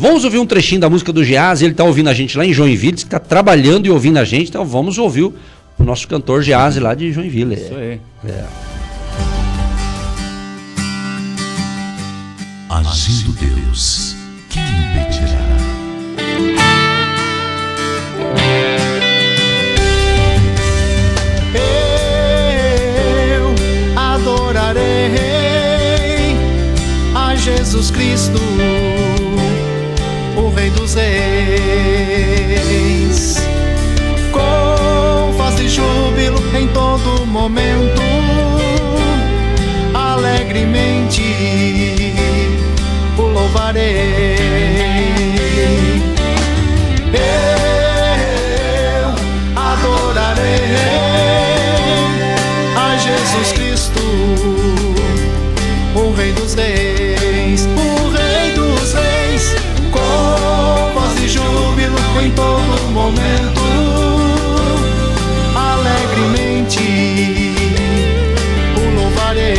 Vamos ouvir um trechinho da música do Geazi. Ele está ouvindo a gente lá em Joinville, que está trabalhando e ouvindo a gente. Então vamos ouvir o nosso cantor Geazi lá de Joinville. Isso aí. Agindo Deus, quem impedirá? Eu adorarei a Jesus Cristo, o Rei dos Reis, com voz de júbilo em todo momento, alegremente o louvarei. Eu adorarei a Jesus Cristo, o Rei dos Reis, o Rei dos Reis, com voz de júbilo em todo momento, alegremente o louvarei.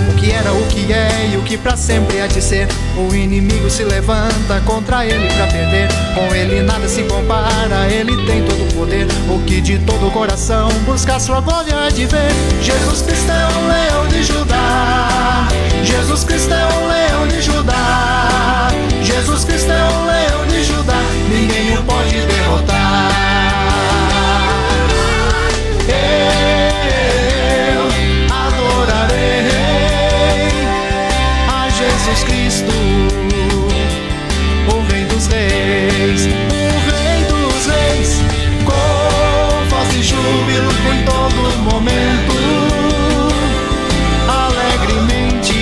O que era, o que é e o que pra sempre há de ser, o inimigo se levanta contra ele pra perder. Com ele nada se compara, ele tem todo o poder. O que de todo o coração busca sua glória de ver. Jesus Cristo é o leão de Judá, Jesus Cristo é o leão de Judá, Jesus Cristo é o leão de Judá, ninguém o pode derrotar. Eu adorarei a Jesus Cristo, o Rei dos Reis, o Rei dos Reis, com voz de júbilo em todo momento, alegremente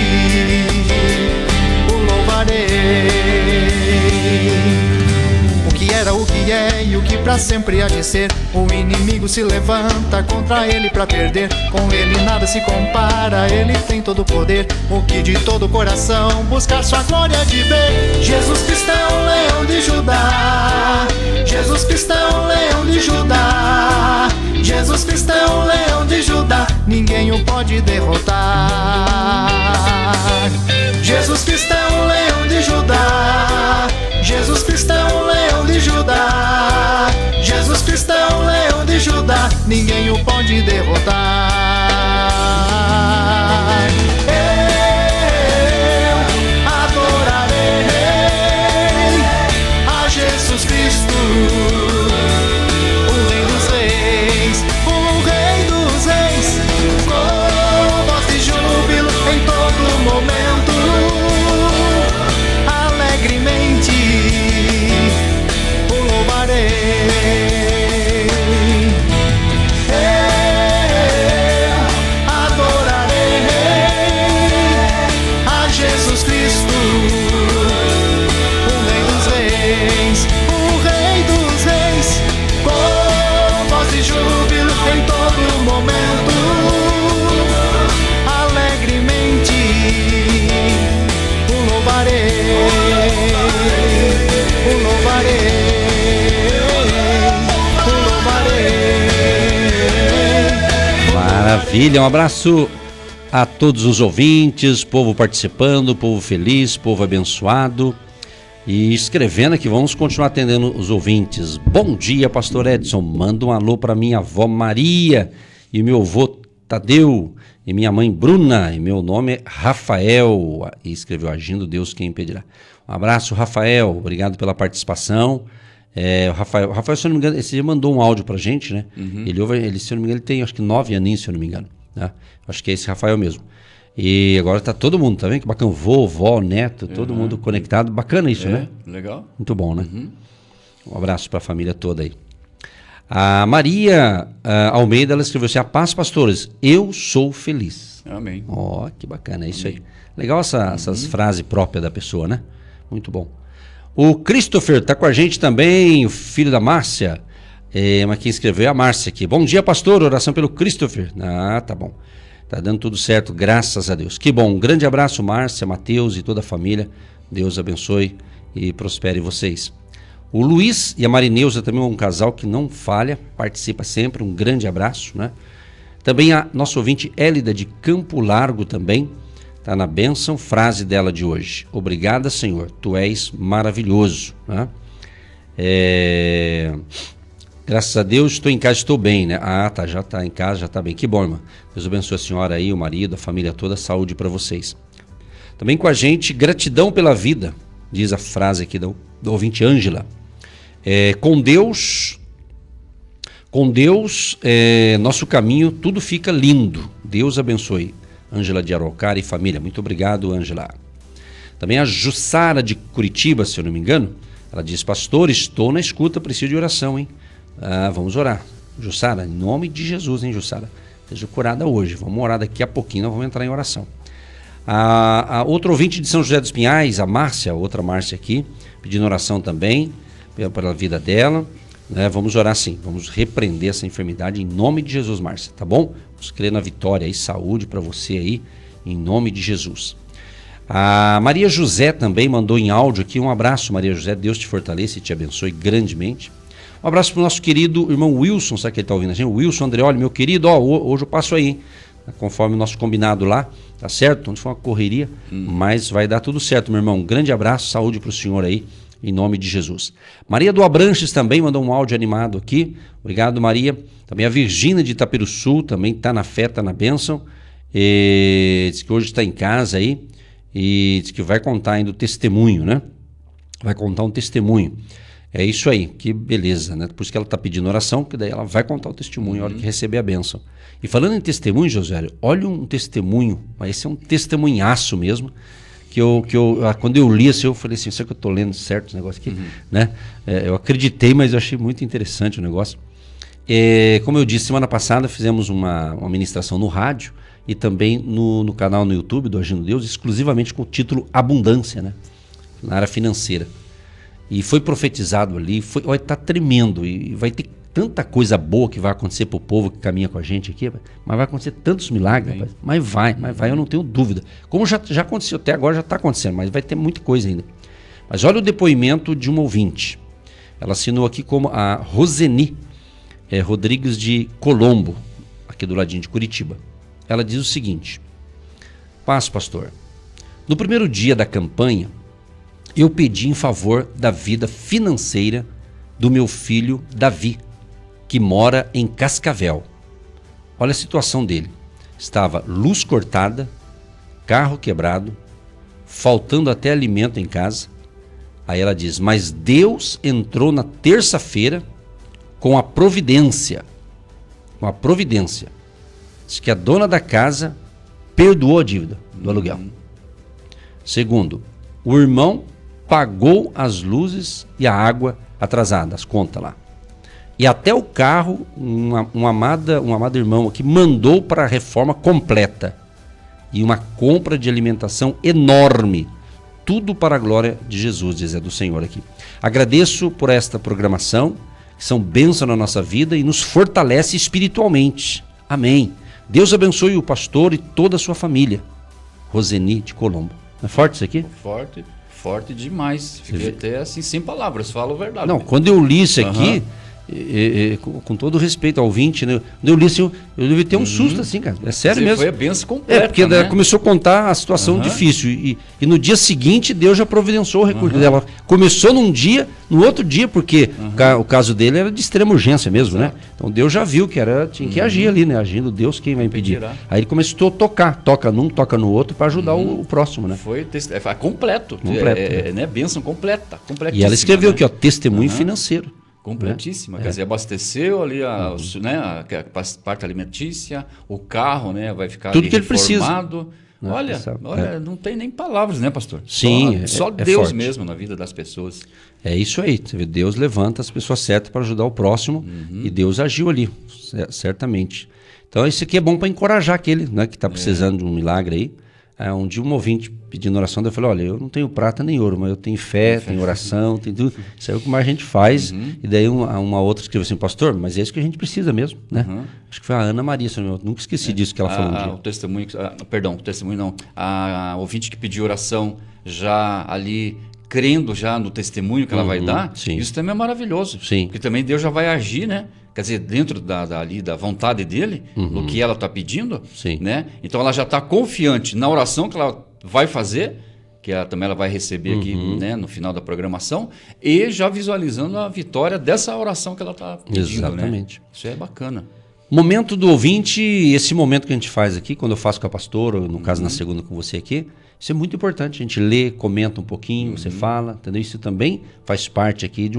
o louvarei. O que era, o que é e o que pra sempre há de ser, o inimigo se levanta contra ele pra perder. Com ele nada se compara, ele tem todo o poder. O que de todo o coração buscar sua glória de ver. Jesus Cristo é o leão de Judá, Jesus Cristo é o leão de Judá, Jesus Cristo é o leão de Judá, ninguém o pode derrotar. Jesus Cristo é o leão de Judá, Jesus Cristo é o leão de Judá, Jesus Cristo é o leão de Judá, ninguém o pode derrotar. Eu adorarei a Jesus Cristo, o Rei dos Reis, o Rei dos Reis, com voz de júbilo em todo momento, alegremente o louvarei. Eu adorarei a Jesus Cristo, o Rei dos Reis, o Rei dos Reis, com voz de júbilo em todo momento, alegremente o louvarei, o louvarei, o louvarei. Maravilha, um abraço a todos os ouvintes, povo participando, povo feliz, povo abençoado. E escrevendo aqui, vamos continuar atendendo os ouvintes. Bom dia, pastor Edson, manda um alô para minha avó Maria e meu avô Tadeu e minha mãe Bruna, e meu nome é Rafael. E escreveu: Agindo Deus, quem impedirá. Um abraço, Rafael, obrigado pela participação. O Rafael, se eu não me engano, esse dia mandou um áudio pra gente, né? Uhum. Ele, se eu não me engano, ele tem acho que 9 aninhos, se eu não me engano, né? Acho que é esse Rafael mesmo. E agora tá todo mundo, tá vendo? Que bacana, vovó, neto, todo mundo conectado. Bacana isso, né? Legal. Muito bom, né? Uhum. Um abraço pra família toda aí. A Maria Almeida, ela escreveu assim: a paz, pastores, eu sou feliz. Amém. Ó, que bacana, é isso aí. Legal essas frases próprias da pessoa, né? Muito bom. O Christopher tá com a gente também, o filho da Márcia. Mas quem escreveu é a Márcia aqui. Bom dia, pastor, oração pelo Christopher. Ah, tá bom. Tá dando tudo certo, graças a Deus. Que bom, um grande abraço, Márcia, Mateus e toda a família. Deus abençoe e prospere vocês. O Luiz e a Marineuza também é um casal que não falha, participa sempre, um grande abraço, né? Também a nossa ouvinte Hélida de Campo Largo também Está na bênção, frase dela de hoje. Obrigada, Senhor, tu és maravilhoso. Né? Graças a Deus estou em casa, estou bem, né? Ah, tá, já está em casa, já está bem. Que bom, irmã. Deus abençoe a senhora aí, o marido, a família toda, saúde para vocês. Também com a gente, gratidão pela vida, diz a frase aqui do ouvinte Ângela. Com Deus, nosso caminho, tudo fica lindo. Deus abençoe. Ângela de Araucária e família. Muito obrigado, Ângela. Também a Jussara de Curitiba, se eu não me engano, ela diz, pastor, estou na escuta, preciso de oração, hein? Vamos orar. Jussara, em nome de Jesus, hein, Jussara? Seja curada hoje. Vamos orar daqui a pouquinho, nós vamos entrar em oração. A outra ouvinte de São José dos Pinhais, a Márcia, outra Márcia aqui, pedindo oração também, pela vida dela. Né? Vamos orar sim, vamos repreender essa enfermidade em nome de Jesus, Márcia, tá bom? Vamos crer na vitória e saúde para você aí, em nome de Jesus. A Maria José também mandou em áudio aqui, um abraço, Maria José, Deus te fortaleça e te abençoe grandemente. Um abraço para o nosso querido irmão Wilson, sabe que ele está ouvindo a gente? Wilson Andreoli, meu querido, hoje eu passo aí, hein? Conforme o nosso combinado lá, tá certo? Onde foi uma correria, mas vai dar tudo certo, meu irmão. Um grande abraço, saúde para o senhor aí, em nome de Jesus. Maria do Abranches também mandou um áudio animado aqui. Obrigado, Maria. Também a Virgínia de Itaperuçu também está na fé, está na bênção. Diz que hoje está em casa aí e diz que vai contar ainda o testemunho, né? Vai contar um testemunho. É isso aí, que beleza, né? Por isso que ela está pedindo oração, porque daí ela vai contar o testemunho na hora que receber a bênção. E falando em testemunho, José, olha um testemunho, mas esse é um testemunhaço mesmo, que quando eu li assim, eu falei assim, será que eu estou lendo certo esse negócio aqui? Né? Eu acreditei, mas eu achei muito interessante o negócio. Como eu disse, semana passada fizemos uma ministração no rádio e também no canal no YouTube do Agindo Deus, exclusivamente com o título Abundância, né? Na área financeira. E foi profetizado ali, está tremendo e vai ter tanta coisa boa que vai acontecer para o povo que caminha com a gente aqui, mas vai acontecer tantos milagres, rapaz, mas vai, eu não tenho dúvida. Como já aconteceu, até agora já está acontecendo, mas vai ter muita coisa ainda. Mas olha o depoimento de uma ouvinte. Ela assinou aqui como a Roseni Rodrigues de Colombo, aqui do ladinho de Curitiba. Ela diz o seguinte: Paz, pastor. No primeiro dia da campanha, eu pedi em favor da vida financeira do meu filho Davi, que mora em Cascavel. Olha a situação dele. Estava luz cortada, carro quebrado, faltando até alimento em casa. Aí ela diz, mas Deus entrou na terça-feira com a providência. Com a providência. Diz que a dona da casa perdoou a dívida do aluguel. Segundo, o irmão pagou as luzes e a água atrasada, as contas lá. E até o carro, um amado irmão aqui mandou para a reforma completa. E uma compra de alimentação enorme. Tudo para a glória de Jesus, diz do Senhor aqui. Agradeço por esta programação, que são bênçãos na nossa vida e nos fortalece espiritualmente. Amém. Deus abençoe o pastor e toda a sua família. Roseni de Colombo. Não é forte isso aqui? Forte demais. Fiquei até assim, sem palavras, falo a verdade. Não, quando eu li isso aqui, com todo respeito ao ouvinte, né? Quando eu li assim, eu devia ter um susto assim, cara. É sério mesmo. Foi a bênção completa, porque né? Começou a contar a situação difícil. E no dia seguinte, Deus já providenciou o recurso dela. Começou num dia, no outro dia, porque o caso dele era de extrema urgência mesmo, né? Então Deus já viu que tinha que agir ali, né? Agindo Deus, quem vai impedir? Aí ele começou a tocar. Toca num, toca no outro, para ajudar o próximo, né? Foi completo. Né? Bênção completa. E ela escreveu aqui, ó, testemunho financeiro. Completíssima, quer dizer, abasteceu ali a parte alimentícia, o carro, né, vai ficar tudo que ele reformado. Precisa. Olha, não tem nem palavras, né, pastor? Sim, só Deus mesmo na vida das pessoas. É isso aí, Deus levanta as pessoas certas para ajudar o próximo e Deus agiu ali, certamente. Então isso aqui é bom para encorajar aquele, né, que está precisando de um milagre aí. Um dia um ouvinte pedindo oração, eu falei, olha, eu não tenho prata nem ouro, mas eu tenho fé, tenho oração, tenho tudo. Isso é o que mais a gente faz. E daí uma outra escreveu assim, pastor, mas é isso que a gente precisa mesmo, né? Acho que foi a Ana Maria, nunca esqueci disso que ela falou um dia. O testemunho não, a ouvinte que pediu oração já ali, crendo já no testemunho que ela vai dar, isso também é maravilhoso. Sim. Porque também Deus já vai agir, né? quer dizer, dentro da vontade dele, no que ela está pedindo, Sim. né? Então ela já está confiante na oração que ela vai fazer, que também ela vai receber aqui, né, no final da programação, e já visualizando a vitória dessa oração que ela está pedindo. Exatamente. Né? Isso é bacana. Momento do ouvinte, esse momento que a gente faz aqui, quando eu faço com a pastora, ou no caso na segunda com você aqui, isso é muito importante. A gente lê, comenta um pouquinho, você fala, entendeu? Isso também faz parte aqui de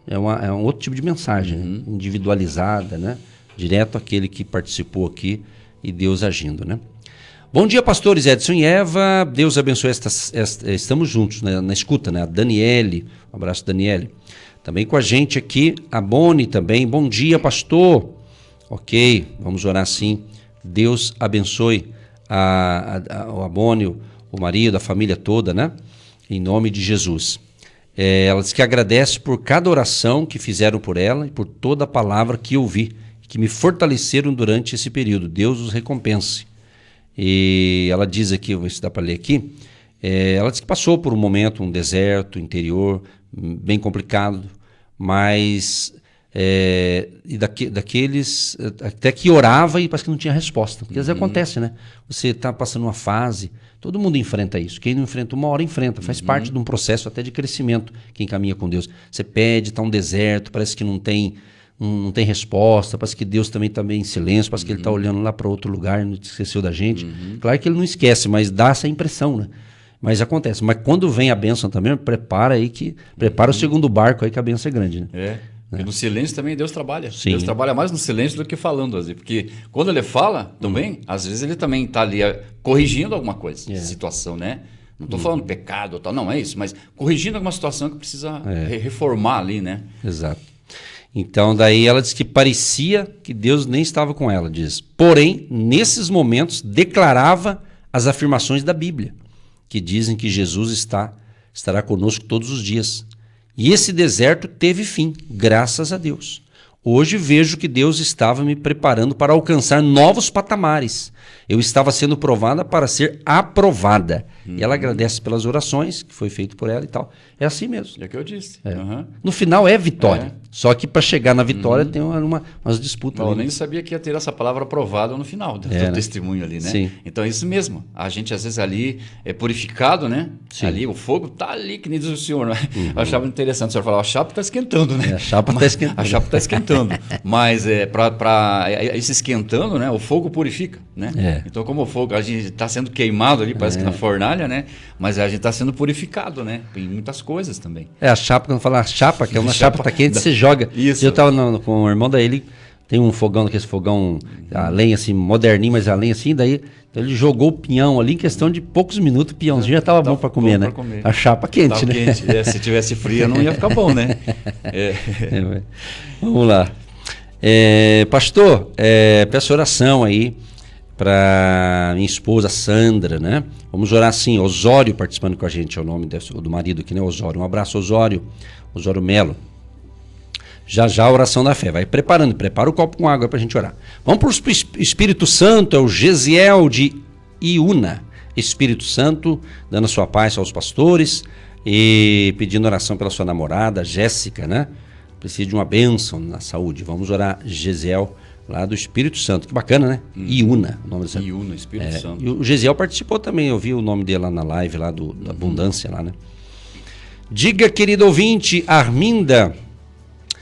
é um outro tipo de mensagem, né? Individualizada, né? Direto àquele que participou aqui e Deus agindo, né? Bom dia, pastores Edson e Eva. Deus abençoe estamos juntos, né, na escuta, né? A Daniele, um abraço, Daniele. Também com a gente aqui, a Boni também. Bom dia, pastor. Ok, vamos orar sim. Deus abençoe a Boni, o marido, a família toda, né? Em nome de Jesus. Ela diz que agradece por cada oração que fizeram por ela e por toda a palavra que ouvi, que me fortaleceram durante esse período. Deus os recompense. E ela diz aqui, vou ver se dá para ler aqui, ela diz que passou por um momento, um deserto interior, bem complicado, mas daqueles, até que orava e parece que não tinha resposta, porque às vezes acontece, né? Você está passando uma fase, todo mundo enfrenta isso, quem não enfrenta uma hora enfrenta, faz parte de um processo até de crescimento, quem caminha com Deus. Você pede, está um deserto, parece que não tem resposta, parece que Deus também está meio em silêncio, parece que Ele está olhando lá para outro lugar, não esqueceu da gente. Claro que Ele não esquece, mas dá essa impressão, né? Mas acontece. Mas quando vem a bênção também, prepara o segundo barco aí que a bênção é grande, né? E no silêncio também Deus trabalha. Sim. Deus trabalha mais no silêncio do que falando, às vezes. Porque quando Ele fala também, às vezes Ele também está ali corrigindo alguma coisa, situação, né? Não estou falando pecado ou tal, não é isso, mas corrigindo alguma situação que precisa reformar ali, né? Exato. Então, daí ela diz que parecia que Deus nem estava com ela, diz. Porém, nesses momentos, declarava as afirmações da Bíblia, que dizem que Jesus estará conosco todos os dias. E esse deserto teve fim, graças a Deus. Hoje vejo que Deus estava me preparando para alcançar novos patamares. Eu estava sendo provada para ser aprovada. E ela agradece pelas orações que foi feito por ela e tal. É assim mesmo. É o que eu disse. No final é vitória. Só que para chegar na vitória tem umas disputas. Eu nem sabia que ia ter essa palavra aprovada no final do testemunho ali, né? Sim. Então é isso mesmo. A gente às vezes ali é purificado, né? Sim. Ali o fogo está ali, que nem diz o senhor. Né? Eu achava interessante o senhor falar, a chapa está esquentando, né? A chapa está esquentando. A chapa está esquentando. Mas para esse esquentando, né? O fogo purifica, né? Então como o fogo, a gente está sendo queimado ali, parece que na fornalha, né? Mas a gente está sendo purificado, né? Em muitas coisas também. A chapa, quando fala chapa, que é uma chapa tá quente, você joga. Isso. Eu estava com o irmão, daí ele tem um fogão, aquele fogão, a lenha assim, moderninho, mas a lenha assim, daí então ele jogou o pinhão ali, em questão de poucos minutos, o pinhãozinho já estava bom para comer, né? Comer. A chapa quente, tava né? Quente. Se tivesse fria não ia ficar bom, né? Vamos lá. Pastor, peço oração aí para minha esposa Sandra, né? Vamos orar assim, Osório participando com a gente, é o nome do marido aqui, né? Osório. Um abraço, Osório Melo. Já a oração da fé, vai preparando, prepara o copo com água para a gente orar. Vamos para o Espírito Santo, é o Gesiel de Iuna. Espírito Santo, dando a sua paz aos pastores e pedindo oração pela sua namorada, Jéssica, né? Precisa de uma bênção na saúde. Vamos orar, Gesiel, lá do Espírito Santo. Que bacana, né? Iuna, o nome do Iuna, Espírito Santo. E o Gesiel participou também, eu vi o nome dele lá na live, lá da Abundância, lá, né? Diga, querido ouvinte, Arminda,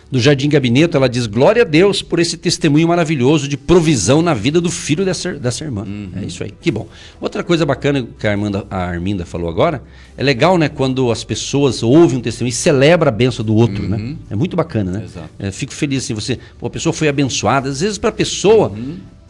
do Jardim Gabineto, ela diz, glória a Deus por esse testemunho maravilhoso de provisão na vida do filho dessa irmã. É isso aí, que bom. Outra coisa bacana que a Arminda falou agora, é legal, né, quando as pessoas ouvem um testemunho e celebram a bênção do outro, né? É muito bacana, né? Exato. Fico feliz assim, a pessoa foi abençoada, às vezes para a pessoa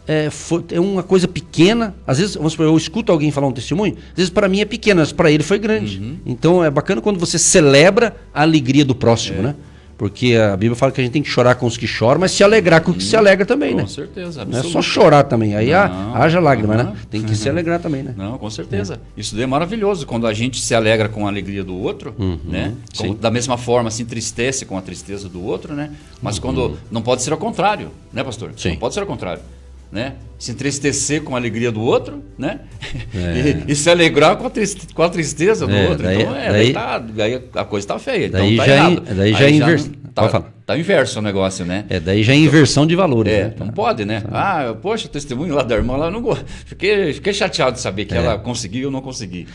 é uma coisa pequena, às vezes, vamos supor, eu escuto alguém falar um testemunho, às vezes para mim é pequeno, mas para ele foi grande. Então é bacana quando você celebra a alegria do próximo, né? Porque a Bíblia fala que a gente tem que chorar com os que choram, mas se alegrar com os que se alegra também, né? Com certeza, não é só chorar também, aí haja lágrima, né? Tem que se alegrar também, né? Não, com certeza. Isso daí é maravilhoso, quando a gente se alegra com a alegria do outro, né? Da mesma forma, se entristece com a tristeza do outro, né? Mas quando não pode ser ao contrário, né, pastor? Sim. Não pode ser ao contrário. Né? Se entristecer com a alegria do outro, né? E se alegrar com a tristeza do outro. Então, daí a coisa está feia. Daí então, já é inversão. Pode falar. Tá inverso o negócio, né? Daí já é inversão de valores. Né? Não pode, né? Poxa, o testemunho lá da irmã, lá, não fiquei chateado de saber que ela conseguiu e eu não consegui.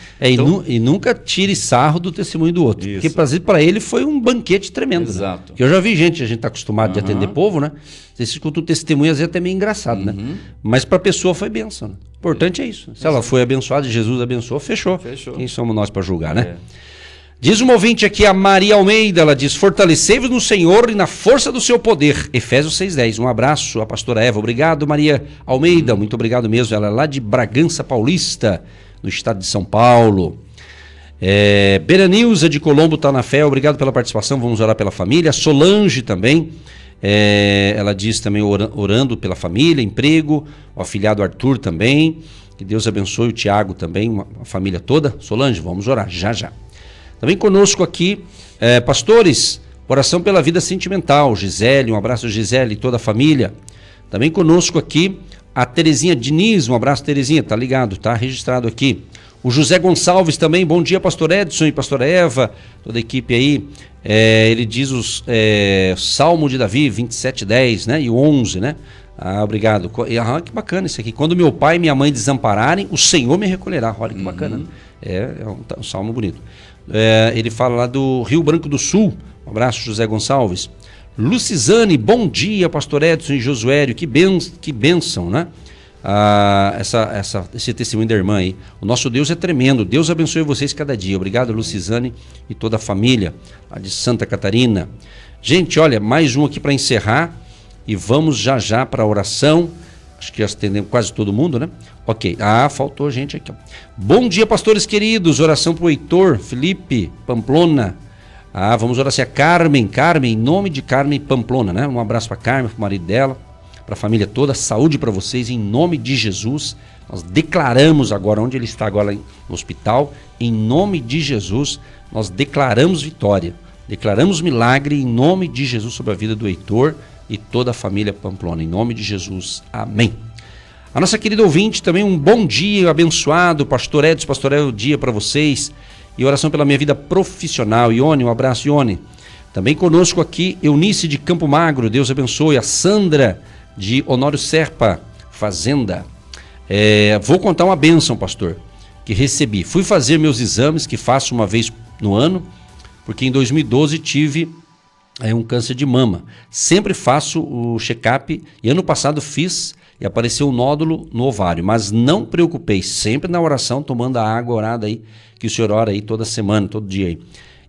E nunca tire sarro do testemunho do outro. Isso. Porque para ele foi um banquete tremendo. Exato. Né? Porque eu já vi gente, a gente está acostumado de atender povo, né? Você escuta um testemunho, às vezes até meio engraçado, né? Mas para a pessoa foi bênção. Né? O importante é isso. Se ela foi abençoada, Jesus abençoou, fechou. Quem somos nós para julgar, né? Diz uma ouvinte aqui, a Maria Almeida, ela diz, fortalecei-vos no Senhor e na força do seu poder. Efésios 6:10. Um abraço à pastora Eva. Obrigado, Maria Almeida. Muito obrigado mesmo. Ela é lá de Bragança Paulista, no estado de São Paulo. Beranilza de Colombo está na fé. Obrigado pela participação. Vamos orar pela família. Solange também. Ela diz também orando pela família, emprego. O afilhado Arthur também. Que Deus abençoe o Tiago também, a família toda. Solange, vamos orar já já. Também conosco aqui, pastores, oração pela vida sentimental, Gisele, um abraço Gisele e toda a família. Também conosco aqui a Terezinha Diniz, um abraço Terezinha, tá ligado, tá registrado aqui. O José Gonçalves também, bom dia pastor Edson e pastora Eva, toda a equipe aí. Ele diz o Salmo de Davi, 27:10, né, e 11, né? Obrigado. Que bacana isso aqui. Quando meu pai e minha mãe desampararem, o Senhor me recolherá. Olha que bacana. É um salmo bonito. Ele fala lá do Rio Branco do Sul. Um abraço, José Gonçalves. Lucizane, bom dia, pastor Edson e Josuério. Que bênção, né? Esse testemunho da irmã aí. O nosso Deus é tremendo. Deus abençoe vocês cada dia. Obrigado, Lucizane e toda a família lá de Santa Catarina. Gente, olha, mais um aqui para encerrar. E vamos já para a oração. Acho que já atendemos quase todo mundo, né? Ok. Faltou gente aqui. Ó. Bom dia, pastores queridos. Oração para o Heitor, Felipe, Pamplona. Vamos orar assim. A Carmen, em nome de Carmen Pamplona, né? Um abraço para Carmen, para o marido dela, para a família toda. Saúde para vocês, em nome de Jesus. Nós declaramos agora, onde ele está agora no hospital, em nome de Jesus, nós declaramos vitória. Declaramos milagre em nome de Jesus sobre a vida do Heitor e toda a família Pamplona, em nome de Jesus, amém. A nossa querida ouvinte também, um bom dia abençoado, pastor Edson, pastor dia para vocês, e oração pela minha vida profissional. Ione, um abraço, Ione. Também conosco aqui, Eunice de Campo Magro, Deus abençoe. A Sandra de Honório Serpa, Fazenda. Vou contar uma bênção, pastor, que recebi. Fui fazer meus exames, que faço uma vez no ano, porque em 2012 tive um câncer de mama. Sempre faço o check-up e ano passado fiz e apareceu um nódulo no ovário, mas não preocupei, sempre na oração, tomando a água orada aí, que o senhor ora aí toda semana, todo dia aí.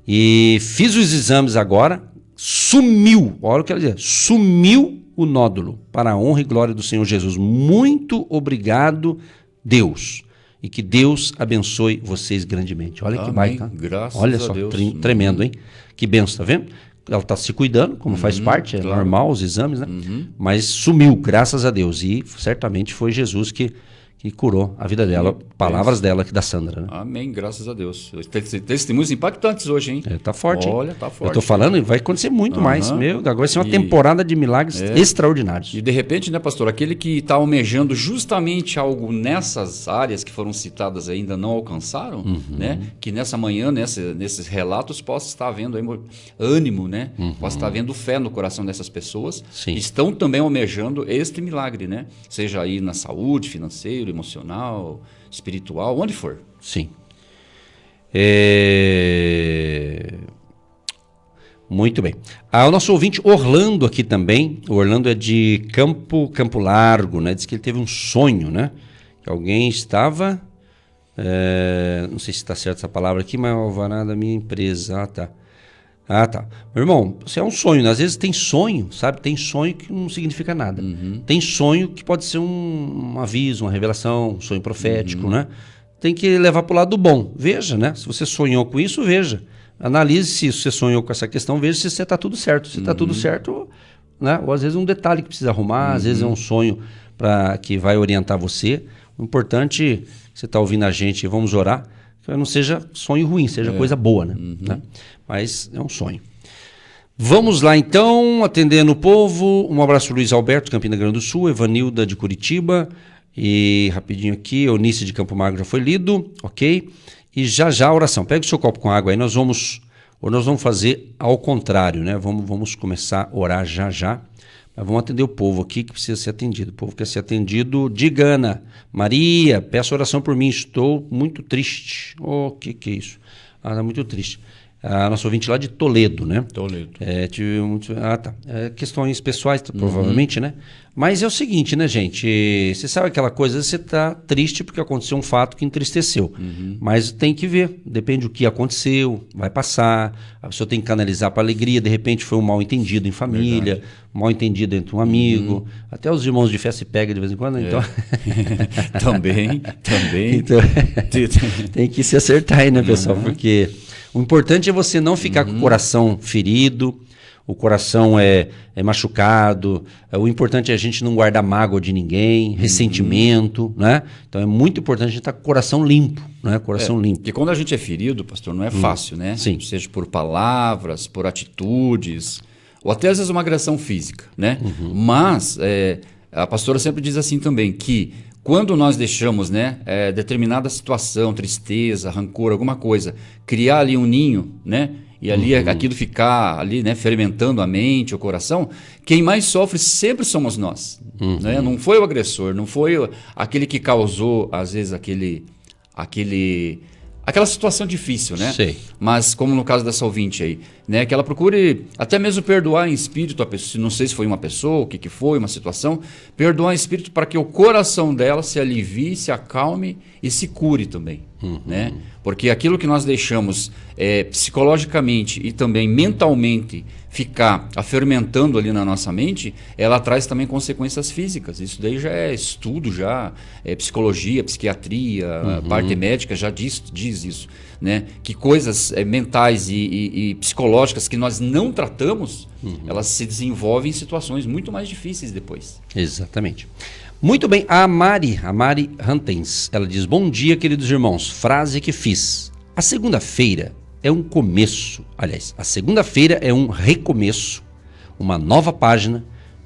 E fiz os exames agora, sumiu, olha o que ela diz, sumiu o nódulo, para a honra e glória do Senhor Jesus. Muito obrigado, Deus. E que Deus abençoe vocês grandemente. Olha que baita. Graças olha a só, Deus. Tremendo, hein? Que benção, tá vendo? Ela está se cuidando, como faz parte, é claro. normal os exames, né? Mas sumiu, graças a Deus. E certamente foi Jesus que curou a vida dela, palavras dela aqui da Sandra. Né? Amém, graças a Deus. Testemunhos impactantes hoje, hein? Tá forte. Olha, hein? tá forte. Eu tô falando, vai acontecer muito mais. Meu, agora vai ser uma temporada de milagres extraordinários. E de repente, né, pastor, aquele que está almejando justamente algo nessas áreas que foram citadas ainda não alcançaram, né? Que nessa manhã, nesses relatos, possa estar havendo aí ânimo, né? Possa estar havendo fé no coração dessas pessoas. Sim. Que estão também almejando este milagre, né? Seja aí na saúde, financeiro, emocional, espiritual, onde for. Sim. Muito bem. O nosso ouvinte Orlando aqui também. O Orlando é de Campo Largo, né? Diz que ele teve um sonho, né? Que alguém estava... não sei se está certa essa palavra aqui, mas é o alvará da minha empresa. Tá. Meu irmão, isso é um sonho, né? Às vezes tem sonho, sabe? Tem sonho que não significa nada. Tem sonho que pode ser um aviso, uma revelação, um sonho profético, né? Tem que levar para o lado bom. Veja, né? Se você sonhou com isso, veja. Analise se você sonhou com essa questão, veja se está tudo certo. Se está tudo certo, né? Ou às vezes um detalhe que precisa arrumar, às vezes é um sonho que vai orientar você. O importante, você está ouvindo a gente, vamos orar, que não seja sonho ruim, seja coisa boa, né? Mas é um sonho. Vamos lá então, atendendo o povo. Um abraço Luiz Alberto, Campina Grande do Sul, Evanilda de Curitiba, e rapidinho aqui, Eunice de Campo Magro já foi lido, ok? E já a oração. Pega o seu copo com água aí, nós vamos Hoje nós vamos fazer ao contrário, né? Vamos começar a orar já. Mas vamos atender o povo aqui que precisa ser atendido. O povo quer ser atendido. Diga, Ana, Maria, peço oração por mim, estou muito triste. Que é isso? Está muito triste. A nossa ouvinte lá de Toledo, né? Toledo. Tá. Questões pessoais, provavelmente, né? Mas é o seguinte, né, gente? Você sabe aquela coisa, você está triste porque aconteceu um fato que entristeceu. Mas tem que ver, depende do que aconteceu, vai passar, a pessoa tem que canalizar para alegria, de repente foi um mal entendido em família, um mal entendido entre um amigo, até os irmãos de fé se pegam de vez em quando, então... Também. Então, tem que se acertar aí, né, pessoal? Porque... o importante é você não ficar com o coração ferido, o coração é machucado. O importante é a gente não guardar mágoa de ninguém, ressentimento, né? Então é muito importante a gente estar com o coração limpo, né? Coração limpo. Porque quando a gente é ferido, pastor, não é fácil, né? Sim. Seja por palavras, por atitudes, ou até às vezes uma agressão física, né? Mas a pastora sempre diz assim também, que quando nós deixamos, né, determinada situação, tristeza, rancor, alguma coisa, criar ali um ninho, né, e ali aquilo ficar ali, né, fermentando a mente, o coração, quem mais sofre sempre somos nós. Né? Não foi o agressor, não foi aquele que causou, às vezes, aquela situação difícil, né? Sei. Mas como no caso dessa ouvinte aí, né, que ela procure até mesmo perdoar em espírito a pessoa, não sei se foi uma pessoa, o que foi, uma situação, perdoar em espírito para que o coração dela se alivie, se acalme e se cure também, né? Porque aquilo que nós deixamos psicologicamente e também mentalmente ficar fermentando ali na nossa mente, ela traz também consequências físicas. Isso daí já é estudo, já é psicologia, psiquiatria, parte médica já diz isso, né? Que coisas mentais e psicológicas que nós não tratamos, elas se desenvolvem em situações muito mais difíceis depois. Exatamente. Muito bem, a Mari Hantens, ela diz: bom dia, queridos irmãos, frase que fiz. A segunda-feira é um começo, aliás, a segunda-feira é um recomeço, uma nova página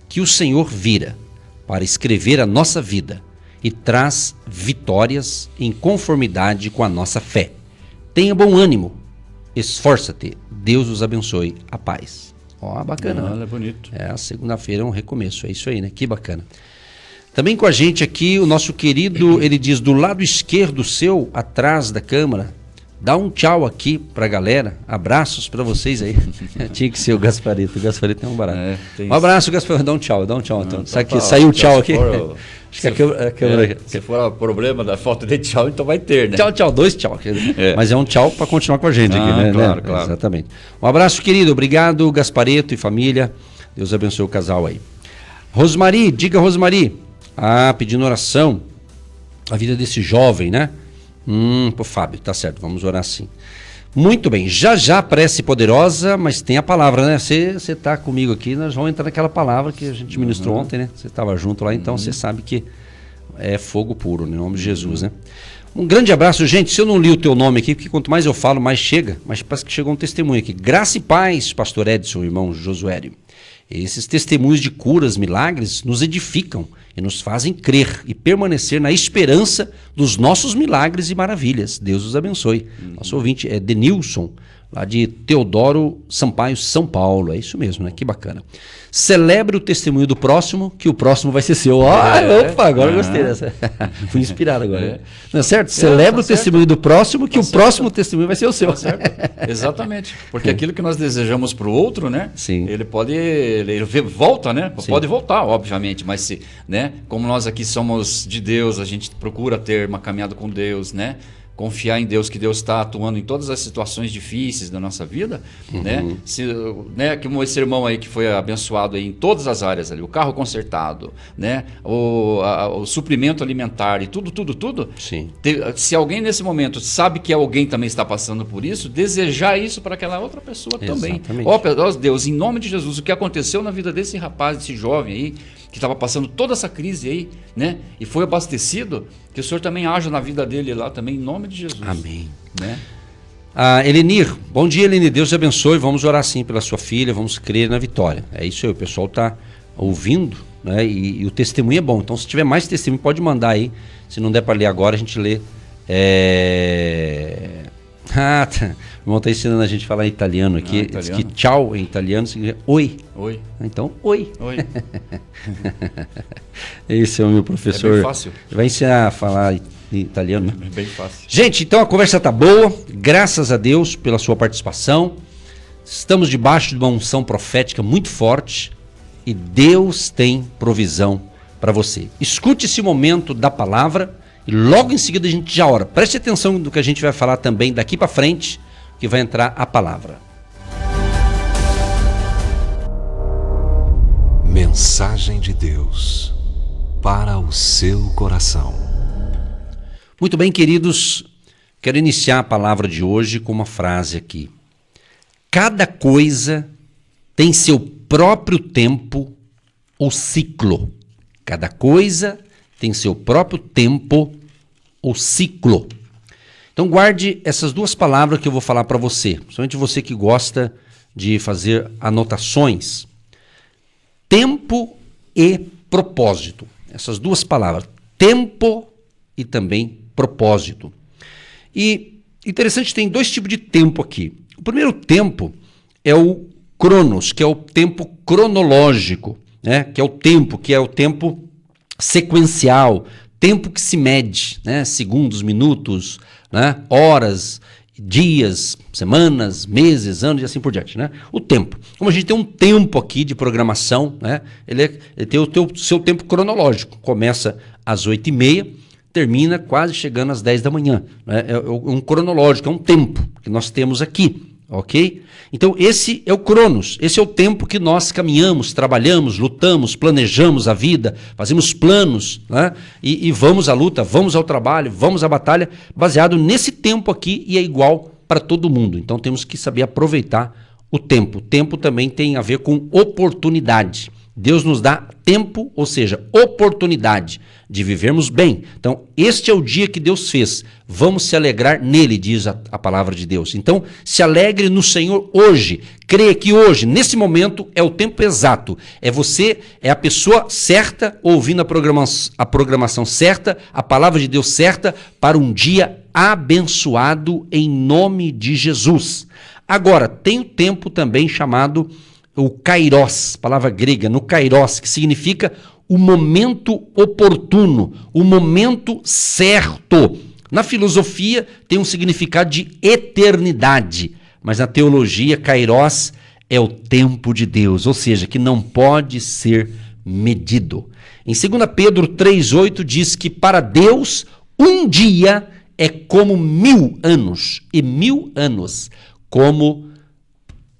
que o Senhor vira para escrever a nossa vida e traz vitórias em conformidade com a nossa fé. Tenha bom ânimo, esforça-te, Deus os abençoe, a paz. Ó, bacana. É bonito. A segunda-feira é um recomeço, é isso aí, né? Que bacana. Também com a gente aqui o nosso querido, ele diz, do lado esquerdo seu, atrás da câmera, dá um tchau aqui pra galera, abraços pra vocês aí. Tinha que ser o Gasparito é um barato. Um abraço, Gasparito, dá um tchau, então. Saiu o tchau aqui? Acho que a câmera... Se for o problema da falta de tchau, então vai ter, né? Tchau, 2 tchau. Mas é um tchau pra continuar com a gente aqui, né? Claro. Exatamente. Um abraço, querido, obrigado, Gasparito e família. Deus abençoe o casal aí. Rosmari, diga, Rosmari. Pedindo oração, a vida desse jovem, né? Pô, Fábio, tá certo, vamos orar sim. Muito bem, já prece poderosa, mas tem a palavra, né? Você tá comigo aqui, nós vamos entrar naquela palavra que a gente ministrou ontem, né? Você estava junto lá, então você sabe que é fogo puro, no nome de Jesus, né? Um grande abraço, gente. Se eu não li o teu nome aqui, porque quanto mais eu falo, mais chega, mas parece que chegou um testemunho aqui. Graça e paz, pastor Edson, irmão Josuério. Esses testemunhos de curas, milagres, nos edificam e nos fazem crer e permanecer na esperança dos nossos milagres e maravilhas. Deus os abençoe. Nosso ouvinte é Denilson, lá de Teodoro Sampaio, São Paulo. É isso mesmo, né? Que bacana. Celebre o testemunho do próximo, que o próximo vai ser seu. Opa, agora eu gostei dessa. Fui inspirado agora. Não é certo? Celebre o testemunho do próximo, que o próximo testemunho vai ser o seu. Tá certo. Exatamente. Porque aquilo que nós desejamos para o outro, né? Sim. Ele pode... Ele volta, né? Sim. Pode voltar, obviamente, mas se, né? Como nós aqui somos de Deus, a gente procura ter uma caminhada com Deus, né? Confiar em Deus, que Deus está atuando em todas as situações difíceis da nossa vida, né? Como esse irmão aí que foi abençoado aí em todas as áreas ali, o carro consertado, né? O suprimento alimentar e tudo. Sim. Se alguém nesse momento sabe que alguém também está passando por isso, desejar isso para aquela outra pessoa também. Ó Deus, em nome de Jesus, o que aconteceu na vida desse rapaz, desse jovem aí, que estava passando toda essa crise aí, né? E foi abastecido, que o Senhor também haja na vida dele lá também, em nome de Jesus. Amém. Né? Elenir, bom dia, Elenir, Deus te abençoe, vamos orar sim pela sua filha, vamos crer na vitória. É isso aí, o pessoal está ouvindo, né? E o testemunho é bom, então se tiver mais testemunho pode mandar aí, se não der para ler agora a gente lê Ah, tá. O irmão está ensinando a gente a falar italiano aqui. Diz que tchau em italiano significa oi. Oi. Então, oi. Oi. Esse é o meu professor. É bem fácil. Vai ensinar a falar em italiano, né? É bem fácil. Gente, então a conversa tá boa. Graças a Deus pela sua participação. Estamos debaixo de uma unção profética muito forte e Deus tem provisão para você. Escute esse momento da palavra e logo em seguida a gente já ora. Preste atenção no que a gente vai falar também daqui para frente, que vai entrar a palavra. Mensagem de Deus para o seu coração. Muito bem, queridos, quero iniciar a palavra de hoje com uma frase aqui. Cada coisa tem seu próprio tempo ou ciclo. Cada coisa tem seu próprio tempo ou ciclo. Então guarde essas duas palavras que eu vou falar para você, principalmente você que gosta de fazer anotações. Tempo e propósito. Essas duas palavras, tempo e também propósito. E interessante, tem dois tipos de tempo aqui. O primeiro tempo é o cronos, que é o tempo cronológico, né? Que é o tempo sequencial, tempo que se mede, né? Segundos, minutos, né? Horas, dias, semanas, meses, anos e assim por diante, né? O tempo. Como a gente tem um tempo aqui de programação, né? Ele tem o seu tempo cronológico. Começa às 8h30, termina quase chegando às 10 da manhã. Né? É um cronológico, é um tempo que nós temos aqui, ok? Então esse é o cronos, esse é o tempo que nós caminhamos, trabalhamos, lutamos, planejamos a vida, fazemos planos, né? E vamos à luta, vamos ao trabalho, vamos à batalha, baseado nesse tempo aqui e é igual para todo mundo. Então temos que saber aproveitar o tempo. O tempo também tem a ver com oportunidade. Deus nos dá tempo, ou seja, oportunidade de vivermos bem. Então, este é o dia que Deus fez. Vamos se alegrar nele, diz a palavra de Deus. Então, se alegre no Senhor hoje. Creia que hoje, nesse momento, é o tempo exato. É você, é a pessoa certa, ouvindo a programação certa, a palavra de Deus certa, para um dia abençoado em nome de Jesus. Agora, tem o tempo também chamado o kairos, palavra grega, no kairos, que significa o momento oportuno, o momento certo. Na filosofia tem um significado de eternidade, mas na teologia, kairos é o tempo de Deus, ou seja, que não pode ser medido. Em 2 Pedro 3,8 diz que para Deus um dia é como 1000 anos, e 1000 anos como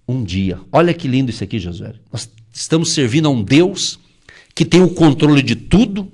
um dia. Olha que lindo isso aqui, Josué. Nós estamos servindo a um Deus que tem o controle de tudo,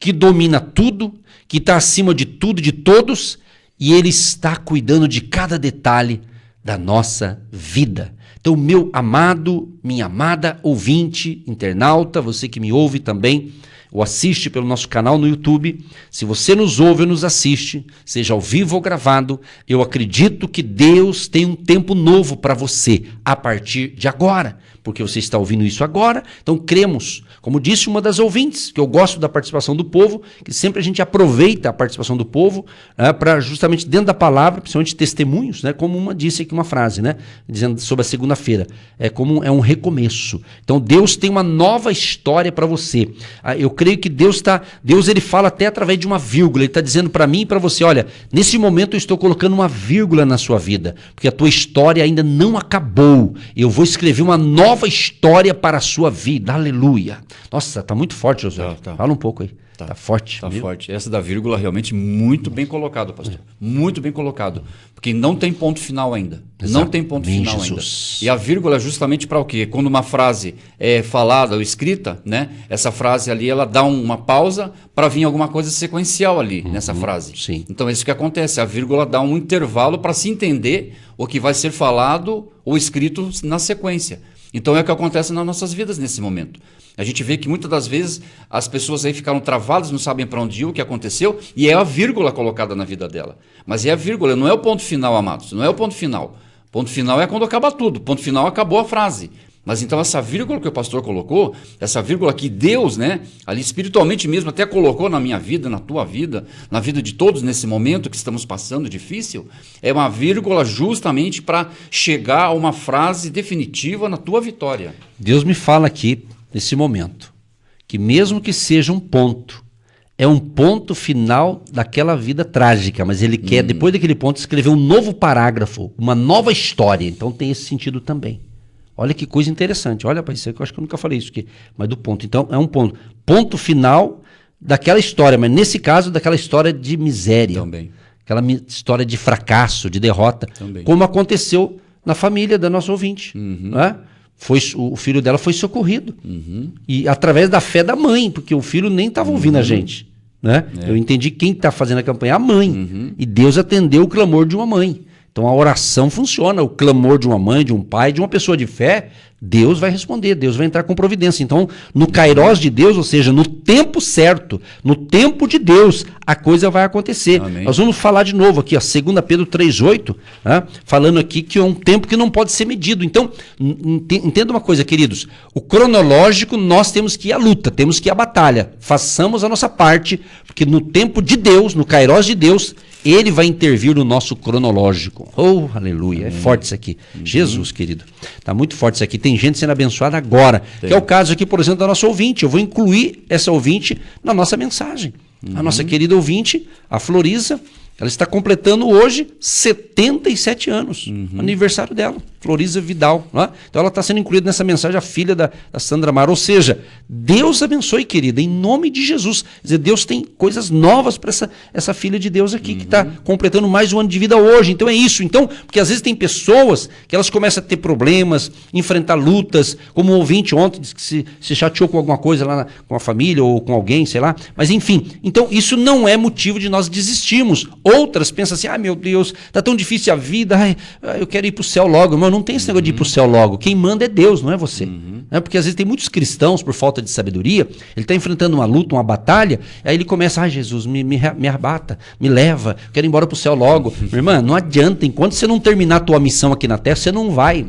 que domina tudo, que está acima de tudo e de todos, e Ele está cuidando de cada detalhe da nossa vida. Então, meu amado, minha amada ouvinte, internauta, você que me ouve também, ou assiste pelo nosso canal no YouTube, se você nos ouve ou nos assiste, seja ao vivo ou gravado, eu acredito que Deus tem um tempo novo para você, a partir de agora, porque você está ouvindo isso agora, então cremos, como disse uma das ouvintes, que eu gosto da participação do povo, que sempre a gente aproveita a participação do povo, para justamente dentro da palavra, principalmente testemunhos, né, como uma disse aqui uma frase, né, dizendo sobre a segunda-feira, é um recomeço. Então Deus tem uma nova história para você. Eu creio que Deus ele fala até através de uma vírgula, Ele está dizendo para mim e para você, olha, nesse momento eu estou colocando uma vírgula na sua vida, porque a tua história ainda não acabou, eu vou escrever uma nova história para a sua vida, aleluia. Nossa, tá muito forte, Josué. Tá. Fala um pouco aí. Tá forte. Tá viu? forte. Essa da vírgula realmente muito bem colocado, pastor. Muito bem colocado. Porque não tem ponto final ainda. Exato. Não tem ponto final Jesus. ainda. E a vírgula é justamente para o quê? Quando uma frase é falada ou escrita, né? Essa frase ali, ela dá uma pausa para vir alguma coisa sequencial ali nessa frase. Sim. Então é isso que acontece. A vírgula dá um intervalo para se entender o que vai ser falado ou escrito na sequência. Então é o que acontece nas nossas vidas nesse momento. A gente vê que muitas das vezes as pessoas aí ficaram travadas, não sabem para onde ir, o que aconteceu, e é a vírgula colocada na vida dela. Mas é a vírgula, não é o ponto final, amados, não é o ponto final. Ponto final é quando acaba tudo, ponto final acabou a frase. Mas então essa vírgula que o pastor colocou, essa vírgula que Deus, né, ali espiritualmente mesmo até colocou na minha vida, na tua vida, na vida de todos nesse momento que estamos passando difícil, é uma vírgula justamente para chegar a uma frase definitiva na tua vitória. Deus me fala aqui, nesse momento, que mesmo que seja um ponto, é um ponto final daquela vida trágica, mas ele quer, depois daquele ponto, escrever um novo parágrafo, uma nova história. Então tem esse sentido também. Olha que coisa interessante. Olha, pai, isso aqui, eu acho que eu nunca falei isso aqui, mas do ponto. Então é um ponto. Ponto final daquela história, mas nesse caso daquela história de miséria. Também. Aquela história de fracasso, de derrota. Também. Como aconteceu na família da nossa ouvinte. Né? O filho dela foi socorrido. E através da fé da mãe, porque o filho nem estava ouvindo a gente. Né? Eu entendi quem está fazendo a campanha, a mãe. E Deus atendeu o clamor de uma mãe. Então a oração funciona, o clamor de uma mãe, de um pai, de uma pessoa de fé, Deus vai responder, Deus vai entrar com providência. Então, no kairós de Deus, ou seja, no tempo certo, no tempo de Deus, a coisa vai acontecer. Amém. Nós vamos falar de novo aqui, 2 Pedro 3,8, né? Falando aqui que é um tempo que não pode ser medido. Então, entenda uma coisa, queridos, o cronológico nós temos que ir à luta, temos que ir à batalha. Façamos a nossa parte, porque no tempo de Deus, no kairós de Deus, Ele vai intervir no nosso cronológico. Oh, aleluia, é forte isso aqui. Jesus, querido, está muito forte isso aqui. Tem gente sendo abençoada agora, que é o caso aqui, por exemplo, da nossa ouvinte. Eu vou incluir essa ouvinte na nossa mensagem. A nossa querida ouvinte, a Florisa, ela está completando hoje 77 anos, aniversário dela, Florisa Vidal. Né? Então ela está sendo incluída nessa mensagem, a filha da Sandra Mara. Ou seja, Deus abençoe, querida, em nome de Jesus. Quer dizer, Deus tem coisas novas para essa filha de Deus aqui, que está completando mais um ano de vida hoje. Então é isso. Então, porque às vezes tem pessoas que elas começam a ter problemas, enfrentar lutas, como um ouvinte ontem disse que se chateou com alguma coisa lá com a família ou com alguém, sei lá. Mas enfim, então isso não é motivo de nós desistirmos. Outras pensam assim, meu Deus, tá tão difícil a vida, eu quero ir para o céu logo. Irmão, não tem esse negócio de ir para o céu logo. Quem manda é Deus, não é você. Né? Porque às vezes tem muitos cristãos, por falta de sabedoria, ele está enfrentando uma luta, uma batalha, aí ele começa, Jesus, me arrebata, me leva, quero ir embora para o céu logo. Minha irmã, não adianta, enquanto você não terminar a tua missão aqui na terra, você não vai.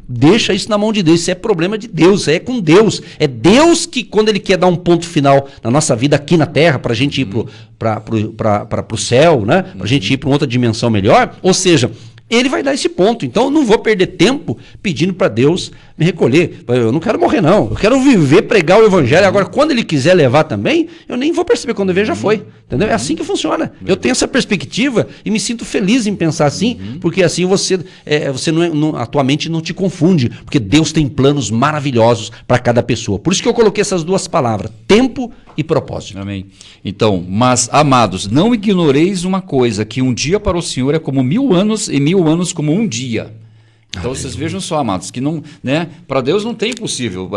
Deixa isso na mão de Deus, isso é problema de Deus, isso é com Deus. É Deus que, quando Ele quer dar um ponto final na nossa vida aqui na terra, para a gente ir para o céu, né? Para a gente ir para uma outra dimensão melhor, ou seja, Ele vai dar esse ponto. Então eu não vou perder tempo pedindo para Deus me recolher. Eu não quero morrer, não. Eu quero viver, pregar o evangelho. Agora, quando Ele quiser levar também, eu nem vou perceber. Quando eu ver, já foi. Entendeu? É assim que funciona. Eu tenho essa perspectiva e me sinto feliz em pensar assim, porque assim você a tua mente não te confunde, porque Deus tem planos maravilhosos para cada pessoa. Por isso que eu coloquei essas duas palavras, tempo e propósito. Amém. Então, mas, amados, não ignoreis uma coisa, que um dia para o Senhor é como 1000 anos e 1000 anos como um dia. Então, vocês vejam só, amados, que não, né, para Deus não tem impossível.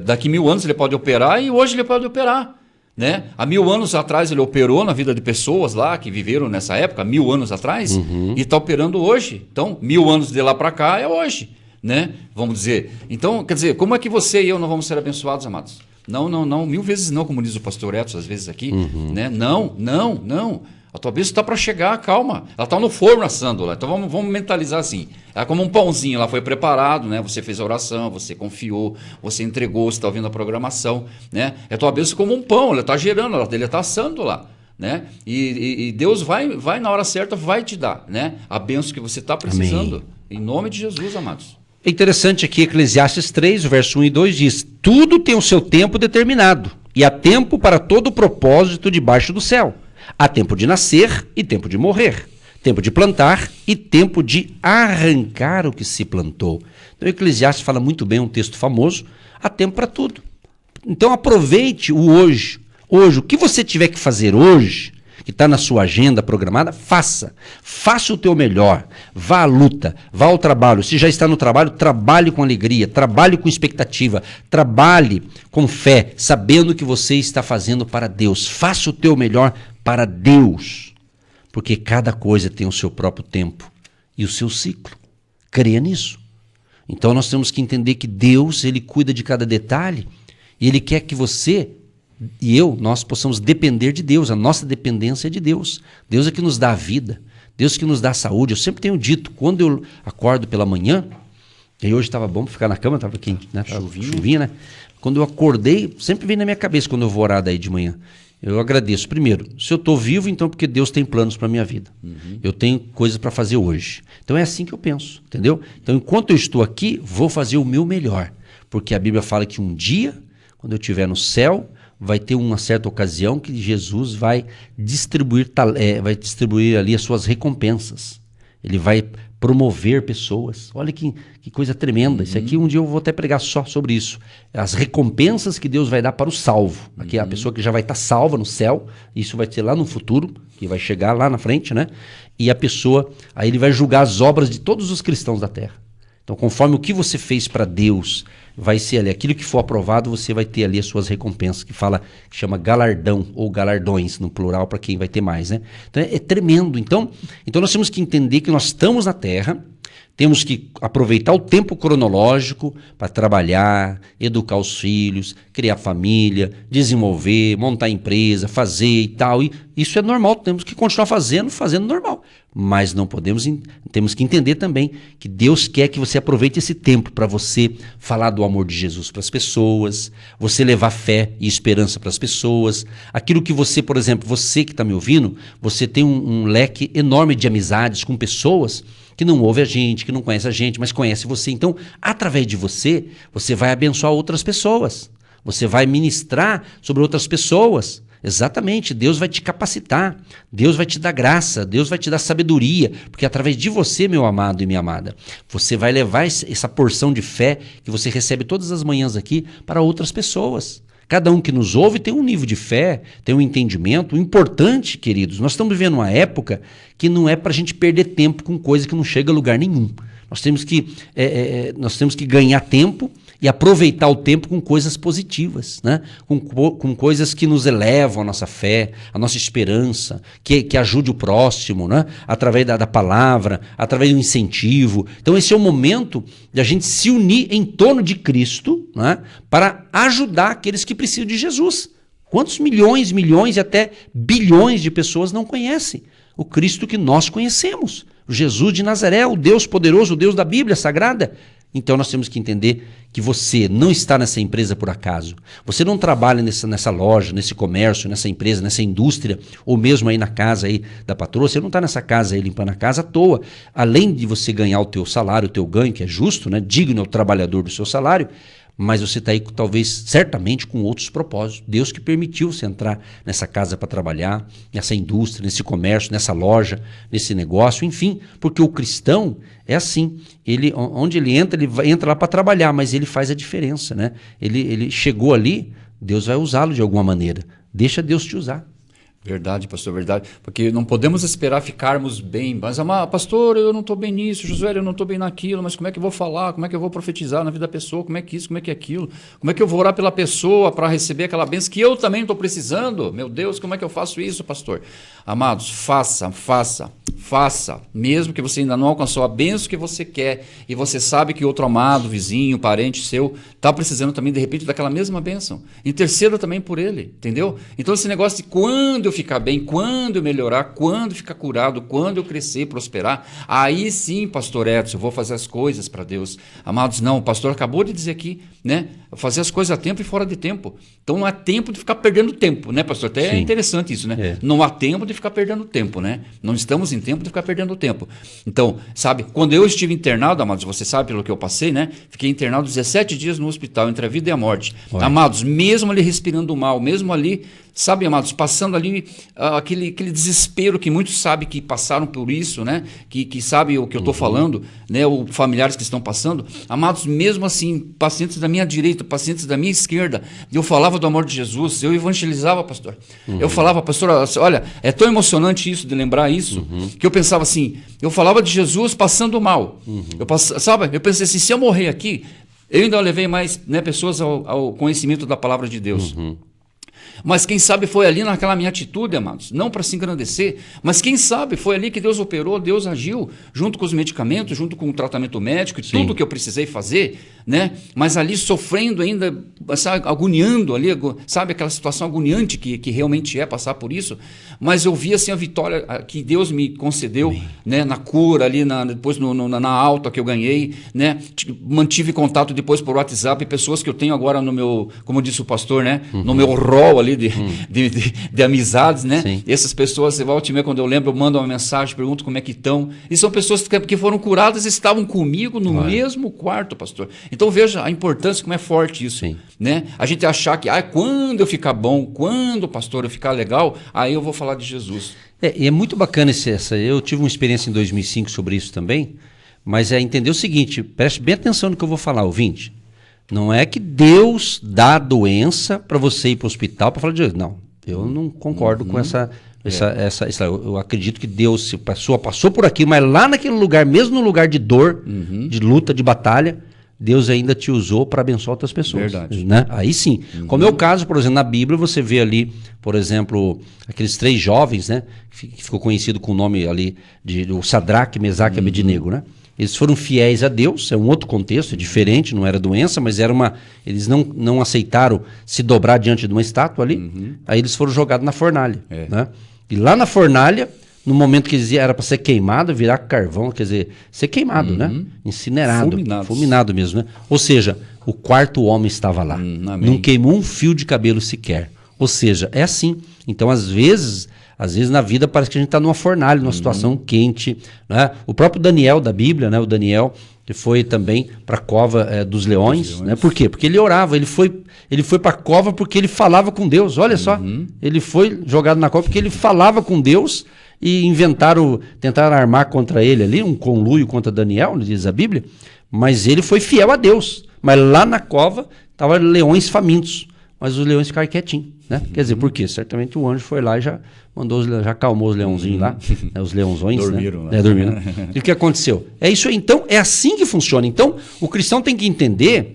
Daqui 1000 anos Ele pode operar e hoje Ele pode operar. Né? Há 1000 anos atrás Ele operou na vida de pessoas lá que viveram nessa época, 1000 anos atrás, e está operando hoje. Então, 1000 anos de lá para cá é hoje. Né? Vamos dizer. Então, quer dizer, como é que você e eu não vamos ser abençoados, amados? Não, 1000 vezes não, como diz o pastor Edson às vezes aqui. Né? Não. A tua bênção está para chegar, calma. Ela está no forno assando lá. Então vamos mentalizar assim. É como um pãozinho, ela foi preparado, né? Você fez a oração, você confiou, você entregou, você está ouvindo a programação. Né? É a tua bênção como um pão, ela está gerando, ele está assando lá. Né? E Deus vai na hora certa, vai te dar, né? A bênção que você está precisando. Amém. Em nome de Jesus, amados. É interessante aqui, Eclesiastes 3, o verso 1 e 2 diz: tudo tem o seu tempo determinado, e há tempo para todo propósito debaixo do céu. Há tempo de nascer e tempo de morrer, tempo de plantar e tempo de arrancar o que se plantou. Então o Eclesiastes fala muito bem, um texto famoso, há tempo para tudo. Então aproveite o hoje. Hoje, o que você tiver que fazer hoje, que está na sua agenda programada, faça o teu melhor, vá à luta, vá ao trabalho. Se já está no trabalho, trabalhe com alegria, trabalhe com expectativa, trabalhe com fé, sabendo que você está fazendo para Deus. Faça o teu melhor para Deus, porque cada coisa tem o seu próprio tempo e o seu ciclo. Creia nisso. Então nós temos que entender que Deus, Ele cuida de cada detalhe e Ele quer que você e nós possamos depender de Deus. A nossa dependência é de Deus. Deus é que nos dá a vida, Deus que nos dá a saúde. Eu sempre tenho dito, quando eu acordo pela manhã, E hoje estava bom para ficar na cama, estava quente, né? Chuvinha, né? Quando eu acordei, sempre vem na minha cabeça quando eu vou orar daí de manhã. Eu agradeço. Primeiro, se eu estou vivo, então porque Deus tem planos para a minha vida. Eu tenho coisas para fazer hoje. Então é assim que eu penso, entendeu? Então enquanto eu estou aqui, vou fazer o meu melhor. Porque a Bíblia fala que um dia, quando eu estiver no céu, vai ter uma certa ocasião que Jesus vai distribuir ali as suas recompensas. Ele vai promover pessoas. Olha que coisa tremenda. Isso aqui um dia eu vou até pregar só sobre isso. As recompensas que Deus vai dar para o salvo. Aqui é a pessoa que já vai estar salva no céu. Isso vai ser lá no futuro, que vai chegar lá na frente, né? E a pessoa, aí ele vai julgar as obras de todos os cristãos da terra. Então, conforme o que você fez para Deus, vai ser ali, aquilo que for aprovado, você vai ter ali as suas recompensas, que chama galardão, ou galardões, no plural, para quem vai ter mais, né? Então, é tremendo. Então, nós temos que entender que nós estamos na Terra, temos que aproveitar o tempo cronológico para trabalhar, educar os filhos, criar família, desenvolver, montar empresa, fazer e tal. E isso é normal, temos que continuar fazendo normal. Mas temos que entender também que Deus quer que você aproveite esse tempo para você falar do amor de Jesus para as pessoas, você levar fé e esperança para as pessoas. Aquilo que você, por exemplo, você que está me ouvindo, você tem um leque enorme de amizades com pessoas que não ouve a gente, que não conhece a gente, mas conhece você. Então, através de você, você vai abençoar outras pessoas. Você vai ministrar sobre outras pessoas. Exatamente, Deus vai te capacitar, Deus vai te dar graça, Deus vai te dar sabedoria, porque através de você, meu amado e minha amada, você vai levar essa porção de fé que você recebe todas as manhãs aqui para outras pessoas. Cada um que nos ouve tem um nível de fé, tem um entendimento. O importante, queridos, nós estamos vivendo uma época que não é para a gente perder tempo com coisa que não chega a lugar nenhum. Nós temos que ganhar tempo e aproveitar o tempo com coisas positivas, né? Com coisas que nos elevam a nossa fé, a nossa esperança, que ajude o próximo, né? Através da palavra, através do incentivo. Então esse é o momento de a gente se unir em torno de Cristo, né? Para ajudar aqueles que precisam de Jesus. Quantos milhões e até bilhões de pessoas não conhecem o Cristo que nós conhecemos? O Jesus de Nazaré, o Deus poderoso, o Deus da Bíblia Sagrada. Então nós temos que entender que você não está nessa empresa por acaso. Você não trabalha nessa loja, nesse comércio, nessa empresa, nessa indústria, ou mesmo aí na casa aí da patroa. Você não está nessa casa aí limpando a casa à toa. Além de você ganhar o teu salário, o teu ganho, que é justo, né? Digno ao trabalhador do seu salário, mas você está aí talvez, certamente, com outros propósitos. Deus que permitiu você entrar nessa casa para trabalhar, nessa indústria, nesse comércio, nessa loja, nesse negócio, enfim, porque o cristão é assim, onde ele entra lá para trabalhar, mas ele faz a diferença, né? Ele chegou ali, Deus vai usá-lo de alguma maneira. Deixa Deus te usar. Verdade, pastor, verdade. Porque não podemos esperar ficarmos bem. Mas, pastor, eu não estou bem nisso, Josué, eu não estou bem naquilo, mas como é que eu vou falar? Como é que eu vou profetizar na vida da pessoa? Como é que isso, como é que aquilo? Como é que eu vou orar pela pessoa para receber aquela bênção que eu também estou precisando? Meu Deus, como é que eu faço isso, pastor? Amados, faça. Mesmo que você ainda não alcançou a bênção que você quer e você sabe que outro amado, vizinho, parente seu está precisando também, de repente, daquela mesma bênção. Interceda também por ele, entendeu? Então, esse negócio de quando eu ficar bem, quando eu melhorar, quando ficar curado, quando eu crescer, prosperar, aí sim, pastor Edson, eu vou fazer as coisas para Deus. Amados, não, o pastor acabou de dizer aqui, né? Fazer as coisas a tempo e fora de tempo. Então não há tempo de ficar perdendo tempo, né, pastor? Até é interessante isso, né? É. Não há tempo de ficar perdendo tempo, né? Não estamos em tempo de ficar perdendo tempo. Então, sabe, quando eu estive internado, amados, você sabe pelo que eu passei, né? Fiquei internado 17 dias no hospital, entre a vida e a morte. Olha. Amados, mesmo ali respirando mal, mesmo ali, sabe, amados, passando ali aquele desespero que muitos sabem que passaram por isso, né? Que sabem o que eu estou falando, né? Ou familiares que estão passando. Amados, mesmo assim, pacientes da minha direita, pacientes da minha esquerda, eu falava do amor de Jesus, eu evangelizava, pastor. Eu falava, pastor, olha, é tão emocionante isso, de lembrar isso, que eu pensava assim, eu falava de Jesus passando mal. Eu pensei assim, se eu morrer aqui, eu ainda levei mais, né, pessoas ao conhecimento da palavra de Deus. Mas quem sabe foi ali naquela minha atitude, amados, não para se engrandecer, mas quem sabe foi ali que Deus operou, Deus agiu, junto com os medicamentos, junto com o tratamento médico e tudo que eu precisei fazer, né? Mas ali sofrendo ainda, sabe, agoniando ali, sabe, aquela situação agoniante que realmente é passar por isso, mas eu vi assim a vitória que Deus me concedeu, né? Na cura ali, depois na alta que eu ganhei, né? Mantive contato depois por WhatsApp, pessoas que eu tenho agora no meu, como disse o pastor, né? No meu rol ali de amizades, né? Sim. Essas pessoas, volta e meia, quando eu lembro, eu mando uma mensagem, pergunto como é que estão. E são pessoas que foram curadas e estavam comigo no mesmo quarto, pastor. Então veja a importância, como é forte isso. Sim. Né? A gente achar que quando eu ficar bom, quando, pastor, eu ficar legal, aí eu vou falar de Jesus. E é muito bacana eu tive uma experiência em 2005 sobre isso também, mas é entender o seguinte, preste bem atenção no que eu vou falar, ouvinte. Não é que Deus dá a doença para você ir para o hospital para falar de Jesus. Não, eu não concordo com essa. Eu acredito que Deus, se passou por aqui, mas lá naquele lugar, mesmo no lugar de dor, de luta, de batalha, Deus ainda te usou para abençoar outras pessoas. Verdade. Né? Aí sim. Como é o caso, por exemplo, na Bíblia, você vê ali, por exemplo, aqueles 3 jovens, né, que ficou conhecido com o nome ali de Sadraque, Mesaque e Abednego, né? Eles foram fiéis a Deus, é um outro contexto, é diferente, não era doença, mas era eles não aceitaram se dobrar diante de uma estátua ali, aí eles foram jogados na fornalha. Né? E lá na fornalha, no momento que eles era para ser queimado, virar carvão, quer dizer, ser queimado, né? Incinerado, fulminado mesmo. Né? Ou seja, o 4º homem estava lá, não queimou um fio de cabelo sequer. Ou seja, é assim. Então, às vezes na vida parece que a gente está numa fornalha, numa situação quente. Né? O próprio Daniel da Bíblia, né? O Daniel, que foi também para a cova dos leões. Né? Por quê? Porque ele orava, ele foi para a cova porque ele falava com Deus. Olha só, ele foi jogado na cova porque ele falava com Deus e tentaram armar contra ele ali, um conluio contra Daniel, diz a Bíblia, mas ele foi fiel a Deus. Mas lá na cova estavam leões famintos, mas os leões ficaram quietinhos. Né? Quer dizer, por quê? Certamente o anjo foi lá e já acalmou os leãozinhos lá, né? Os leãozões. Dormiram, né? Dormiram. E o que aconteceu? É isso aí. Então, é assim que funciona. Então, o cristão tem que entender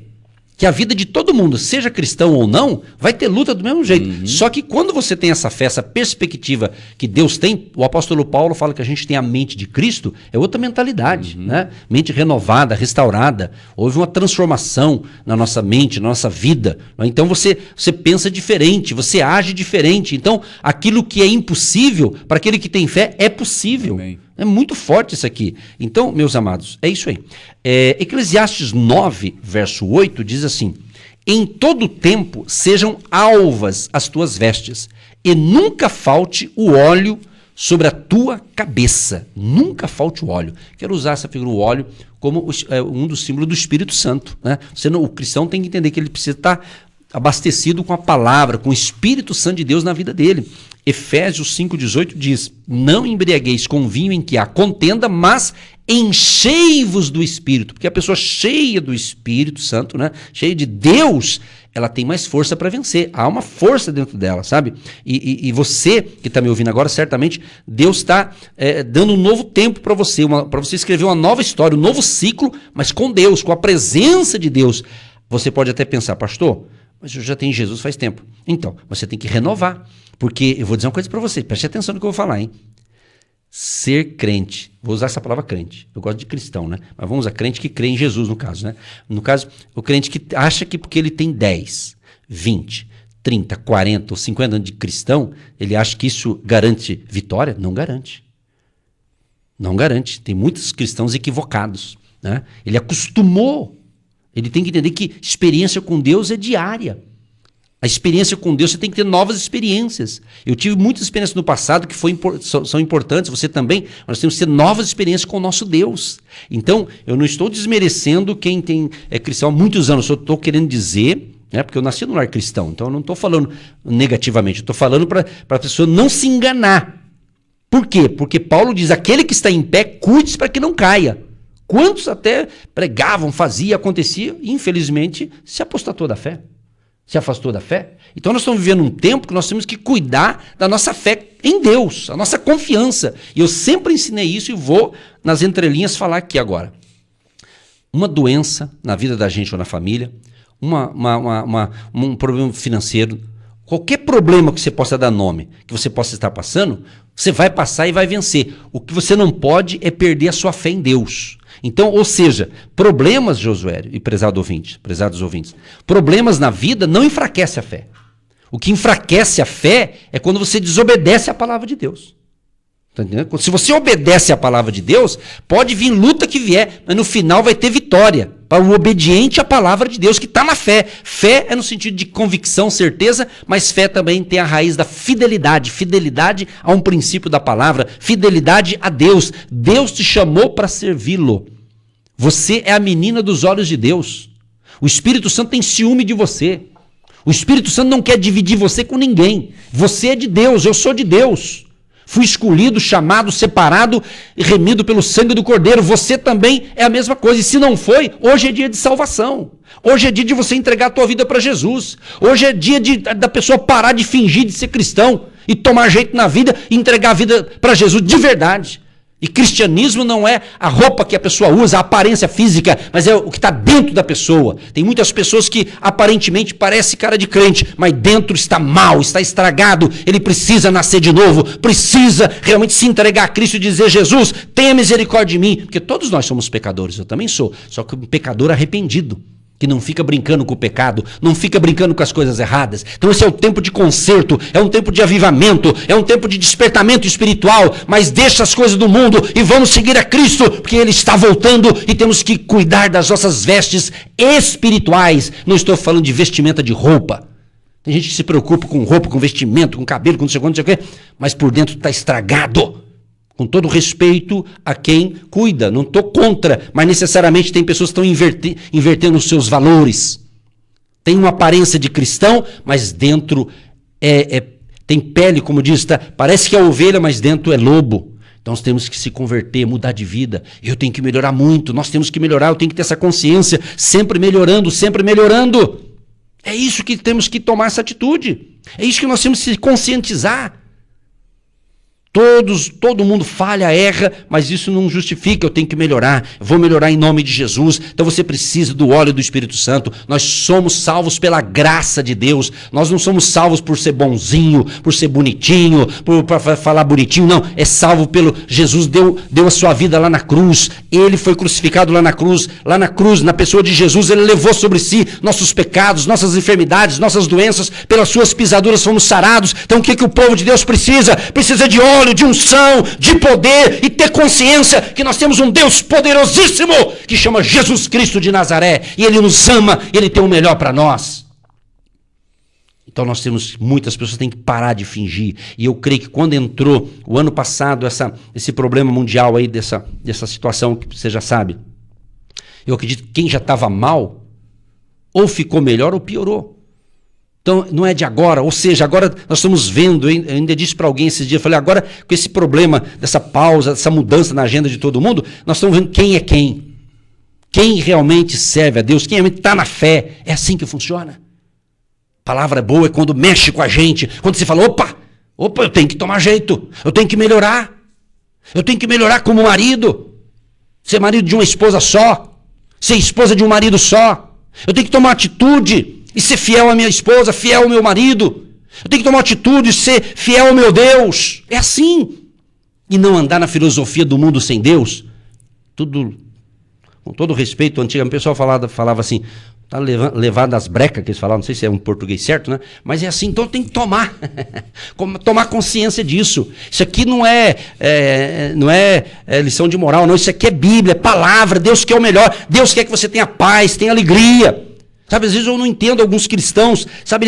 que a vida de todo mundo, seja cristão ou não, vai ter luta do mesmo jeito. Só que quando você tem essa fé, essa perspectiva que Deus tem, o apóstolo Paulo fala que a gente tem a mente de Cristo, é outra mentalidade, né? Mente renovada, restaurada. Houve uma transformação na nossa mente, na nossa vida. Então você pensa diferente, você age diferente. Então aquilo que é impossível, para aquele que tem fé, é possível. Amém. É muito forte isso aqui. Então, meus amados, é isso aí. Eclesiastes 9, verso 8, diz assim: em todo tempo sejam alvas as tuas vestes, e nunca falte o óleo sobre a tua cabeça. Nunca falte o óleo. Quero usar essa figura, o óleo, como um dos símbolos do Espírito Santo. Né? O cristão tem que entender que ele precisa estar abastecido com a palavra, com o Espírito Santo de Deus na vida dele. Efésios 5,18 diz: não embriagueis com vinho em que há contenda, mas enchei-vos do Espírito. Porque a pessoa cheia do Espírito Santo, né, cheia de Deus, ela tem mais força para vencer. Há uma força dentro dela, sabe? E você que está me ouvindo agora, certamente Deus está dando um novo tempo para você escrever uma nova história, um novo ciclo, mas com Deus, com a presença de Deus. Você pode até pensar: pastor, mas eu já tenho Jesus faz tempo. Então, você tem que renovar. Porque eu vou dizer uma coisa para você, preste atenção no que eu vou falar, hein? Ser crente, vou usar essa palavra crente, eu gosto de cristão, né? Mas vamos usar crente que crê em Jesus, no caso, né? No caso, o crente que acha que porque ele tem 10, 20, 30, 40 ou 50 anos de cristão, ele acha que isso garante vitória? Não garante. Não garante. Tem muitos cristãos equivocados, né? Ele acostumou. Ele tem que entender que experiência com Deus é diária. A experiência com Deus, você tem que ter novas experiências. Eu tive muitas experiências no passado que são importantes, você também. Nós temos que ter novas experiências com o nosso Deus. Então, eu não estou desmerecendo quem é cristão há muitos anos. Eu estou querendo dizer, né, porque eu nasci num lar cristão, então eu não estou falando negativamente. Eu estou falando para a pessoa não se enganar. Por quê? Porque Paulo diz: aquele que está em pé, cuide-se para que não caia. Quantos até pregavam, faziam, acontecia, e infelizmente se apostatou da fé. Se afastou da fé? Então nós estamos vivendo um tempo que nós temos que cuidar da nossa fé em Deus, a nossa confiança. E eu sempre ensinei isso e vou nas entrelinhas falar aqui agora. Uma doença na vida da gente ou na família, um problema financeiro, Qualquer problema que você possa dar nome, que você possa estar passando, você vai passar e vai vencer. O que você não pode é perder a sua fé em Deus. Então, ou seja, problemas, Josué e prezados ouvintes, problemas na vida não enfraquece a fé. O que enfraquece a fé é quando você desobedece à palavra de Deus. Tá entendendo? Se você obedece à palavra de Deus, pode vir luta que vier, mas no final vai ter vitória para o obediente à palavra de Deus, que está na fé. Fé é no sentido de convicção, certeza, mas fé também tem a raiz da fidelidade. Fidelidade a um princípio da palavra, fidelidade a Deus. Deus te chamou para servi-lo. Você é a menina dos olhos de Deus. O Espírito Santo tem ciúme de você. O Espírito Santo não quer dividir você com ninguém. Você é de Deus, eu sou de Deus. Fui escolhido, chamado, separado e remido pelo sangue do Cordeiro. Você também é a mesma coisa. E se não foi, hoje é dia de salvação. Hoje é dia de você entregar a tua vida para Jesus. Hoje é dia da pessoa parar de fingir de ser cristão e tomar jeito na vida e entregar a vida para Jesus de verdade. E cristianismo não é a roupa que a pessoa usa, a aparência física, mas é o que está dentro da pessoa. Tem muitas pessoas que aparentemente parece cara de crente, mas dentro está mal, está estragado. Ele precisa nascer de novo, precisa realmente se entregar a Cristo e dizer: Jesus, tenha misericórdia de mim. Porque todos nós somos pecadores, eu também sou, só que um pecador arrependido, que não fica brincando com o pecado, não fica brincando com as coisas erradas. Então esse é o tempo de conserto, é um tempo de avivamento, é um tempo de despertamento espiritual, mas deixa as coisas do mundo e vamos seguir a Cristo, porque Ele está voltando e temos que cuidar das nossas vestes espirituais. Não estou falando de vestimenta de roupa. Tem gente que se preocupa com roupa, com vestimento, com cabelo, com não sei o quê, mas por dentro está estragado. Com todo respeito a quem cuida, não estou contra, mas necessariamente tem pessoas que estão invertendo os seus valores. Tem uma aparência de cristão, mas dentro tem pele, como diz, parece que é ovelha, mas dentro é lobo. Então nós temos que se converter, mudar de vida. Eu tenho que melhorar muito, nós temos que melhorar, eu tenho que ter essa consciência, sempre melhorando, sempre melhorando. É isso que temos que tomar essa atitude. É isso que nós temos que se conscientizar. Todo mundo falha, erra, mas isso não justifica, eu tenho que melhorar, eu vou melhorar em nome de Jesus. Então você precisa do óleo do Espírito Santo. Nós somos salvos pela graça de Deus, nós não somos salvos por ser bonzinho, por ser bonitinho, por falar bonitinho, não, é salvo pelo Jesus deu a sua vida lá na cruz, Ele foi crucificado lá na cruz, na pessoa de Jesus, Ele levou sobre si nossos pecados, nossas enfermidades, nossas doenças, pelas suas pisaduras fomos sarados. Então o que o povo de Deus precisa? Precisa de óleo, de unção, de poder e ter consciência que nós temos um Deus poderosíssimo que chama Jesus Cristo de Nazaré e Ele nos ama, Ele tem o melhor para nós. Então muitas pessoas têm que parar de fingir, e eu creio que quando entrou o ano passado esse problema mundial aí dessa situação que você já sabe, eu acredito que quem já estava mal ou ficou melhor ou piorou. Então, não é de agora, ou seja, agora nós estamos vendo, eu ainda disse para alguém esses dias, eu falei, agora com esse problema dessa pausa, dessa mudança na agenda de todo mundo, nós estamos vendo quem é quem. Quem realmente serve a Deus, quem realmente está na fé. É assim que funciona. Palavra boa é quando mexe com a gente, quando você fala, opa, eu tenho que tomar jeito, eu tenho que melhorar. Eu tenho que melhorar como marido, ser marido de uma esposa só, ser esposa de um marido só. Eu tenho que tomar atitude e ser fiel à minha esposa, fiel ao meu marido. Eu tenho que tomar atitude e ser fiel ao meu Deus. É assim. E não andar na filosofia do mundo sem Deus. Tudo, com todo respeito, antigamente o pessoal falava assim, tá levado às brecas que eles falavam, não sei se é um português certo, né? Mas é assim, então tem que tomar. Tomar consciência disso. Isso aqui não é lição de moral, não. Isso aqui é Bíblia, é palavra. Deus quer o melhor. Deus quer que você tenha paz, tenha alegria. Sabe, às vezes eu não entendo alguns cristãos, sabe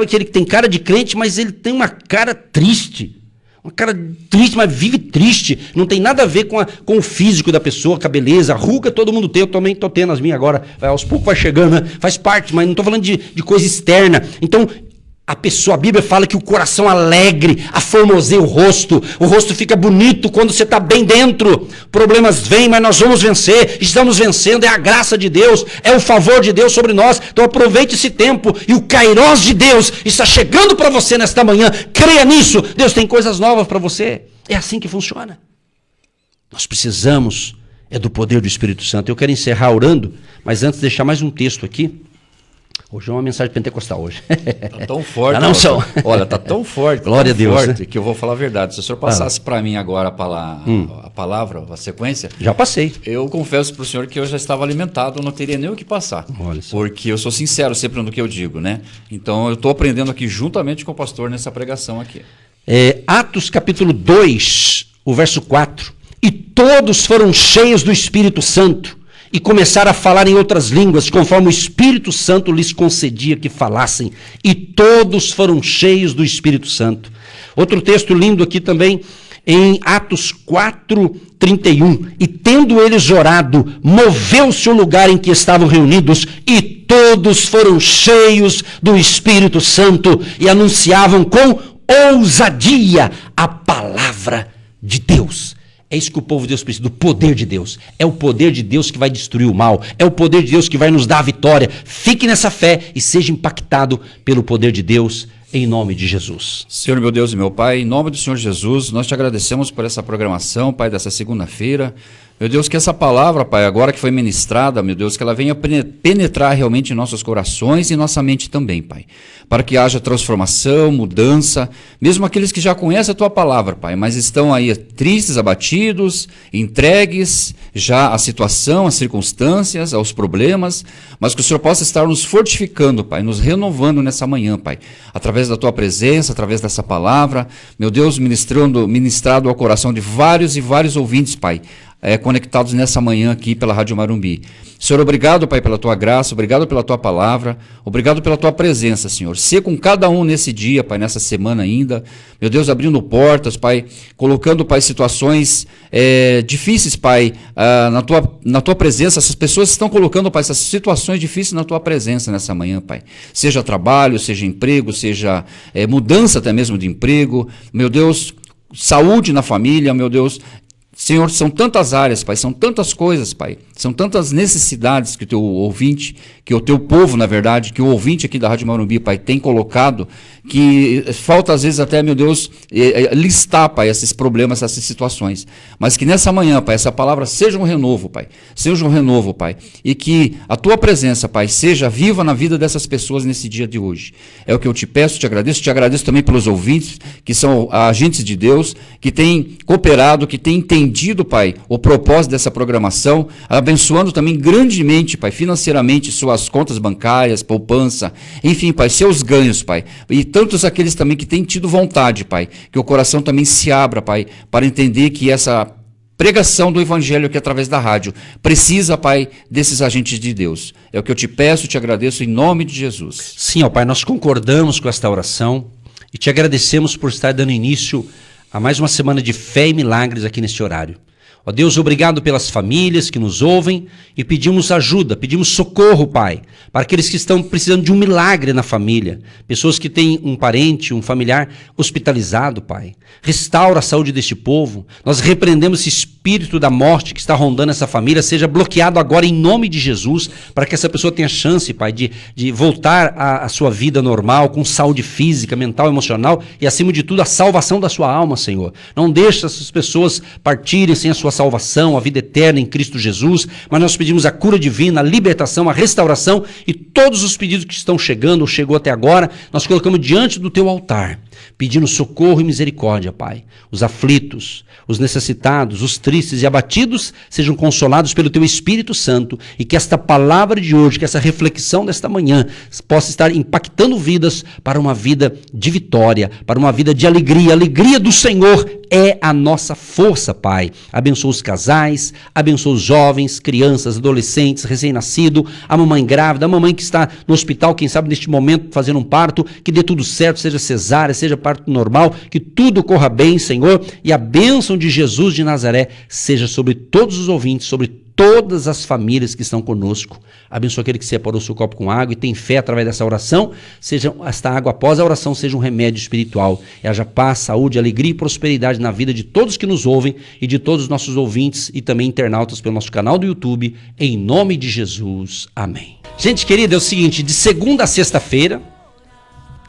que ele tem cara de crente, mas ele tem uma cara triste, mas vive triste, não tem nada a ver com o físico da pessoa, com a beleza, a ruga todo mundo tem, eu também estou tendo as minhas agora, aos poucos vai chegando, né? Faz parte, mas não estou falando de coisa externa. Então, a Bíblia fala que o coração alegre aformoseia o rosto fica bonito quando você está bem dentro. Problemas vêm, mas nós vamos vencer, estamos vencendo, é a graça de Deus, é o favor de Deus sobre nós. Então aproveite esse tempo, e o Kairós de Deus está chegando para você nesta manhã. Creia nisso, Deus tem coisas novas para você. É assim que funciona. Nós precisamos do poder do Espírito Santo. Eu quero encerrar orando, mas antes deixar mais um texto aqui. Hoje é uma mensagem pentecostal hoje. Tá tão forte. Não são. Olha, tá tão forte. Glória a Deus, forte, né? que eu vou falar a verdade. Se o senhor passasse para mim agora a palavra, a sequência... Já passei. Eu confesso para o senhor que eu já estava alimentado, eu não teria nem o que passar. Olha só. Porque eu sou sincero sempre no que eu digo, né? Então eu estou aprendendo aqui juntamente com o pastor nessa pregação aqui. Atos capítulo 2, o verso 4. E todos foram cheios do Espírito Santo e começaram a falar em outras línguas, conforme o Espírito Santo lhes concedia que falassem. E todos foram cheios do Espírito Santo. Outro texto lindo aqui também, em Atos 4:31. E tendo eles orado, moveu-se o lugar em que estavam reunidos, e todos foram cheios do Espírito Santo e anunciavam com ousadia a palavra de Deus. É isso que o povo de Deus precisa, do poder de Deus. É o poder de Deus que vai destruir o mal. É o poder de Deus que vai nos dar a vitória. Fique nessa fé e seja impactado pelo poder de Deus, em nome de Jesus. Senhor, meu Deus e meu Pai, em nome do Senhor Jesus, nós te agradecemos por essa programação, Pai, dessa segunda-feira. Meu Deus, que essa palavra, Pai, agora que foi ministrada, meu Deus, que ela venha penetrar realmente em nossos corações e nossa mente também, Pai. Para que haja transformação, mudança, mesmo aqueles que já conhecem a Tua palavra, Pai, mas estão aí tristes, abatidos, entregues já à situação, às circunstâncias, aos problemas, mas que o Senhor possa estar nos fortificando, Pai, nos renovando nessa manhã, Pai, através da Tua presença, através dessa palavra, meu Deus, ministrado ao coração de vários e vários ouvintes, Pai, conectados nessa manhã aqui pela Rádio Marumbi. Senhor, obrigado, Pai, pela Tua graça, obrigado pela Tua palavra, obrigado pela Tua presença, Senhor. Ser com cada um nesse dia, Pai, nessa semana ainda, meu Deus, abrindo portas, Pai, colocando, Pai, situações difíceis, Pai, na tua presença. Essas pessoas estão colocando, Pai, essas situações difíceis na Tua presença nessa manhã, Pai. Seja trabalho, seja emprego, seja mudança até mesmo de emprego, meu Deus, saúde na família, meu Deus. Senhor, são tantas áreas, Pai, são tantas coisas, Pai, são tantas necessidades que o Teu ouvinte, que o Teu povo, na verdade, que o ouvinte aqui da Rádio Marumbi, Pai, tem colocado, que falta às vezes até, meu Deus, listar, Pai, esses problemas, essas situações, mas que nessa manhã, Pai, essa palavra seja um renovo, Pai, e que a Tua presença, Pai, seja viva na vida dessas pessoas nesse dia de hoje. É o que eu te peço, te agradeço também pelos ouvintes, que são agentes de Deus, que têm cooperado, que têm entendido, Pai, o propósito dessa programação, abençoando também grandemente, Pai, financeiramente suas contas bancárias, poupança, enfim, Pai, seus ganhos, Pai, e tantos aqueles também que têm tido vontade, Pai, que o coração também se abra, Pai, para entender que essa pregação do Evangelho aqui através da rádio precisa, Pai, desses agentes de Deus. É o que eu te peço, te agradeço em nome de Jesus. Sim, ó Pai, nós concordamos com esta oração e te agradecemos por estar dando início a mais uma semana de fé e milagres aqui neste horário. Ó Deus, obrigado pelas famílias que nos ouvem e pedimos ajuda, pedimos socorro, Pai, para aqueles que estão precisando de um milagre na família, pessoas que têm um parente, um familiar hospitalizado, Pai. Restaura a saúde deste povo. Nós repreendemos esse espírito da morte que está rondando essa família, seja bloqueado agora em nome de Jesus, para que essa pessoa tenha chance, Pai, de voltar à sua vida normal, com saúde física, mental, emocional e, acima de tudo, a salvação da sua alma, Senhor. Não deixe essas pessoas partirem sem a sua salvação, a vida eterna em Cristo Jesus, mas nós pedimos a cura divina, a libertação, a restauração e todos os pedidos que estão chegando ou chegou até agora, nós colocamos diante do Teu altar, pedindo socorro e misericórdia, Pai. Os aflitos, os necessitados, os tristes e abatidos sejam consolados pelo Teu Espírito Santo e que esta palavra de hoje, que essa reflexão desta manhã possa estar impactando vidas para uma vida de vitória, para uma vida de alegria. A alegria do Senhor é a nossa força, Pai. Abençoa os casais, abençoa os jovens, crianças, adolescentes, recém-nascido, a mamãe grávida, a mamãe que está no hospital, quem sabe neste momento fazendo um parto, que dê tudo certo, seja cesárea, seja parto normal, que tudo corra bem, Senhor, e a bênção de Jesus de Nazaré seja sobre todos os ouvintes, sobre todas as famílias que estão conosco. Abençoa aquele que separou o seu copo com água e tem fé através dessa oração, seja esta água após a oração seja um remédio espiritual, e haja paz, saúde, alegria e prosperidade na vida de todos que nos ouvem e de todos os nossos ouvintes e também internautas pelo nosso canal do YouTube, em nome de Jesus. Amém. Gente querida, é o seguinte, de segunda a sexta-feira,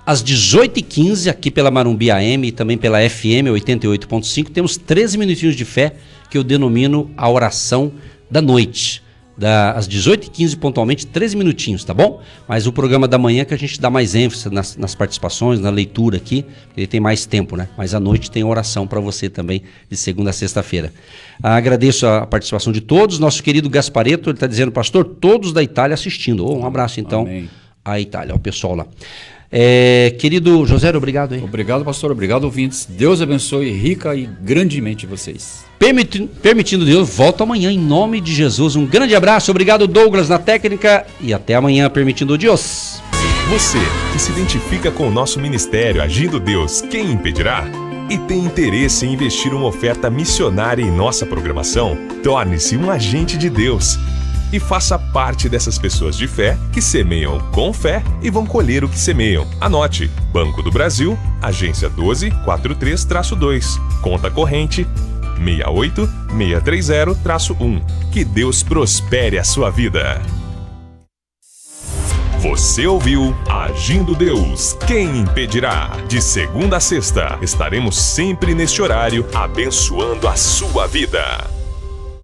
às 18h15, aqui pela Marumbi AM e também pela FM 88.5, temos 13 minutinhos de fé, que eu denomino a oração da noite. às 18h15 pontualmente, 13 minutinhos, tá bom? Mas o programa da manhã que a gente dá mais ênfase nas participações, na leitura aqui, ele tem mais tempo, né? Mas à noite tem oração para você também, de segunda a sexta-feira. Agradeço a participação de todos. Nosso querido Gaspareto, ele está dizendo, pastor, todos da Itália assistindo. Um abraço então à Itália, ao pessoal lá. Querido José, obrigado aí. Obrigado, pastor. Obrigado, ouvintes. Deus abençoe rica e grandemente vocês. Permitindo Deus, volto amanhã em nome de Jesus. Um grande abraço, obrigado Douglas na técnica e até amanhã, permitindo Deus. Você que se identifica com o nosso ministério Agindo Deus, quem impedirá? E tem interesse em investir uma oferta missionária em nossa programação? Torne-se um agente de Deus e faça parte dessas pessoas de fé que semeiam com fé e vão colher o que semeiam. Anote: Banco do Brasil, agência 12432-2, conta corrente 68630-1. Que Deus prospere a sua vida. Você ouviu Agindo Deus, quem impedirá? De segunda a sexta, estaremos sempre neste horário abençoando a sua vida.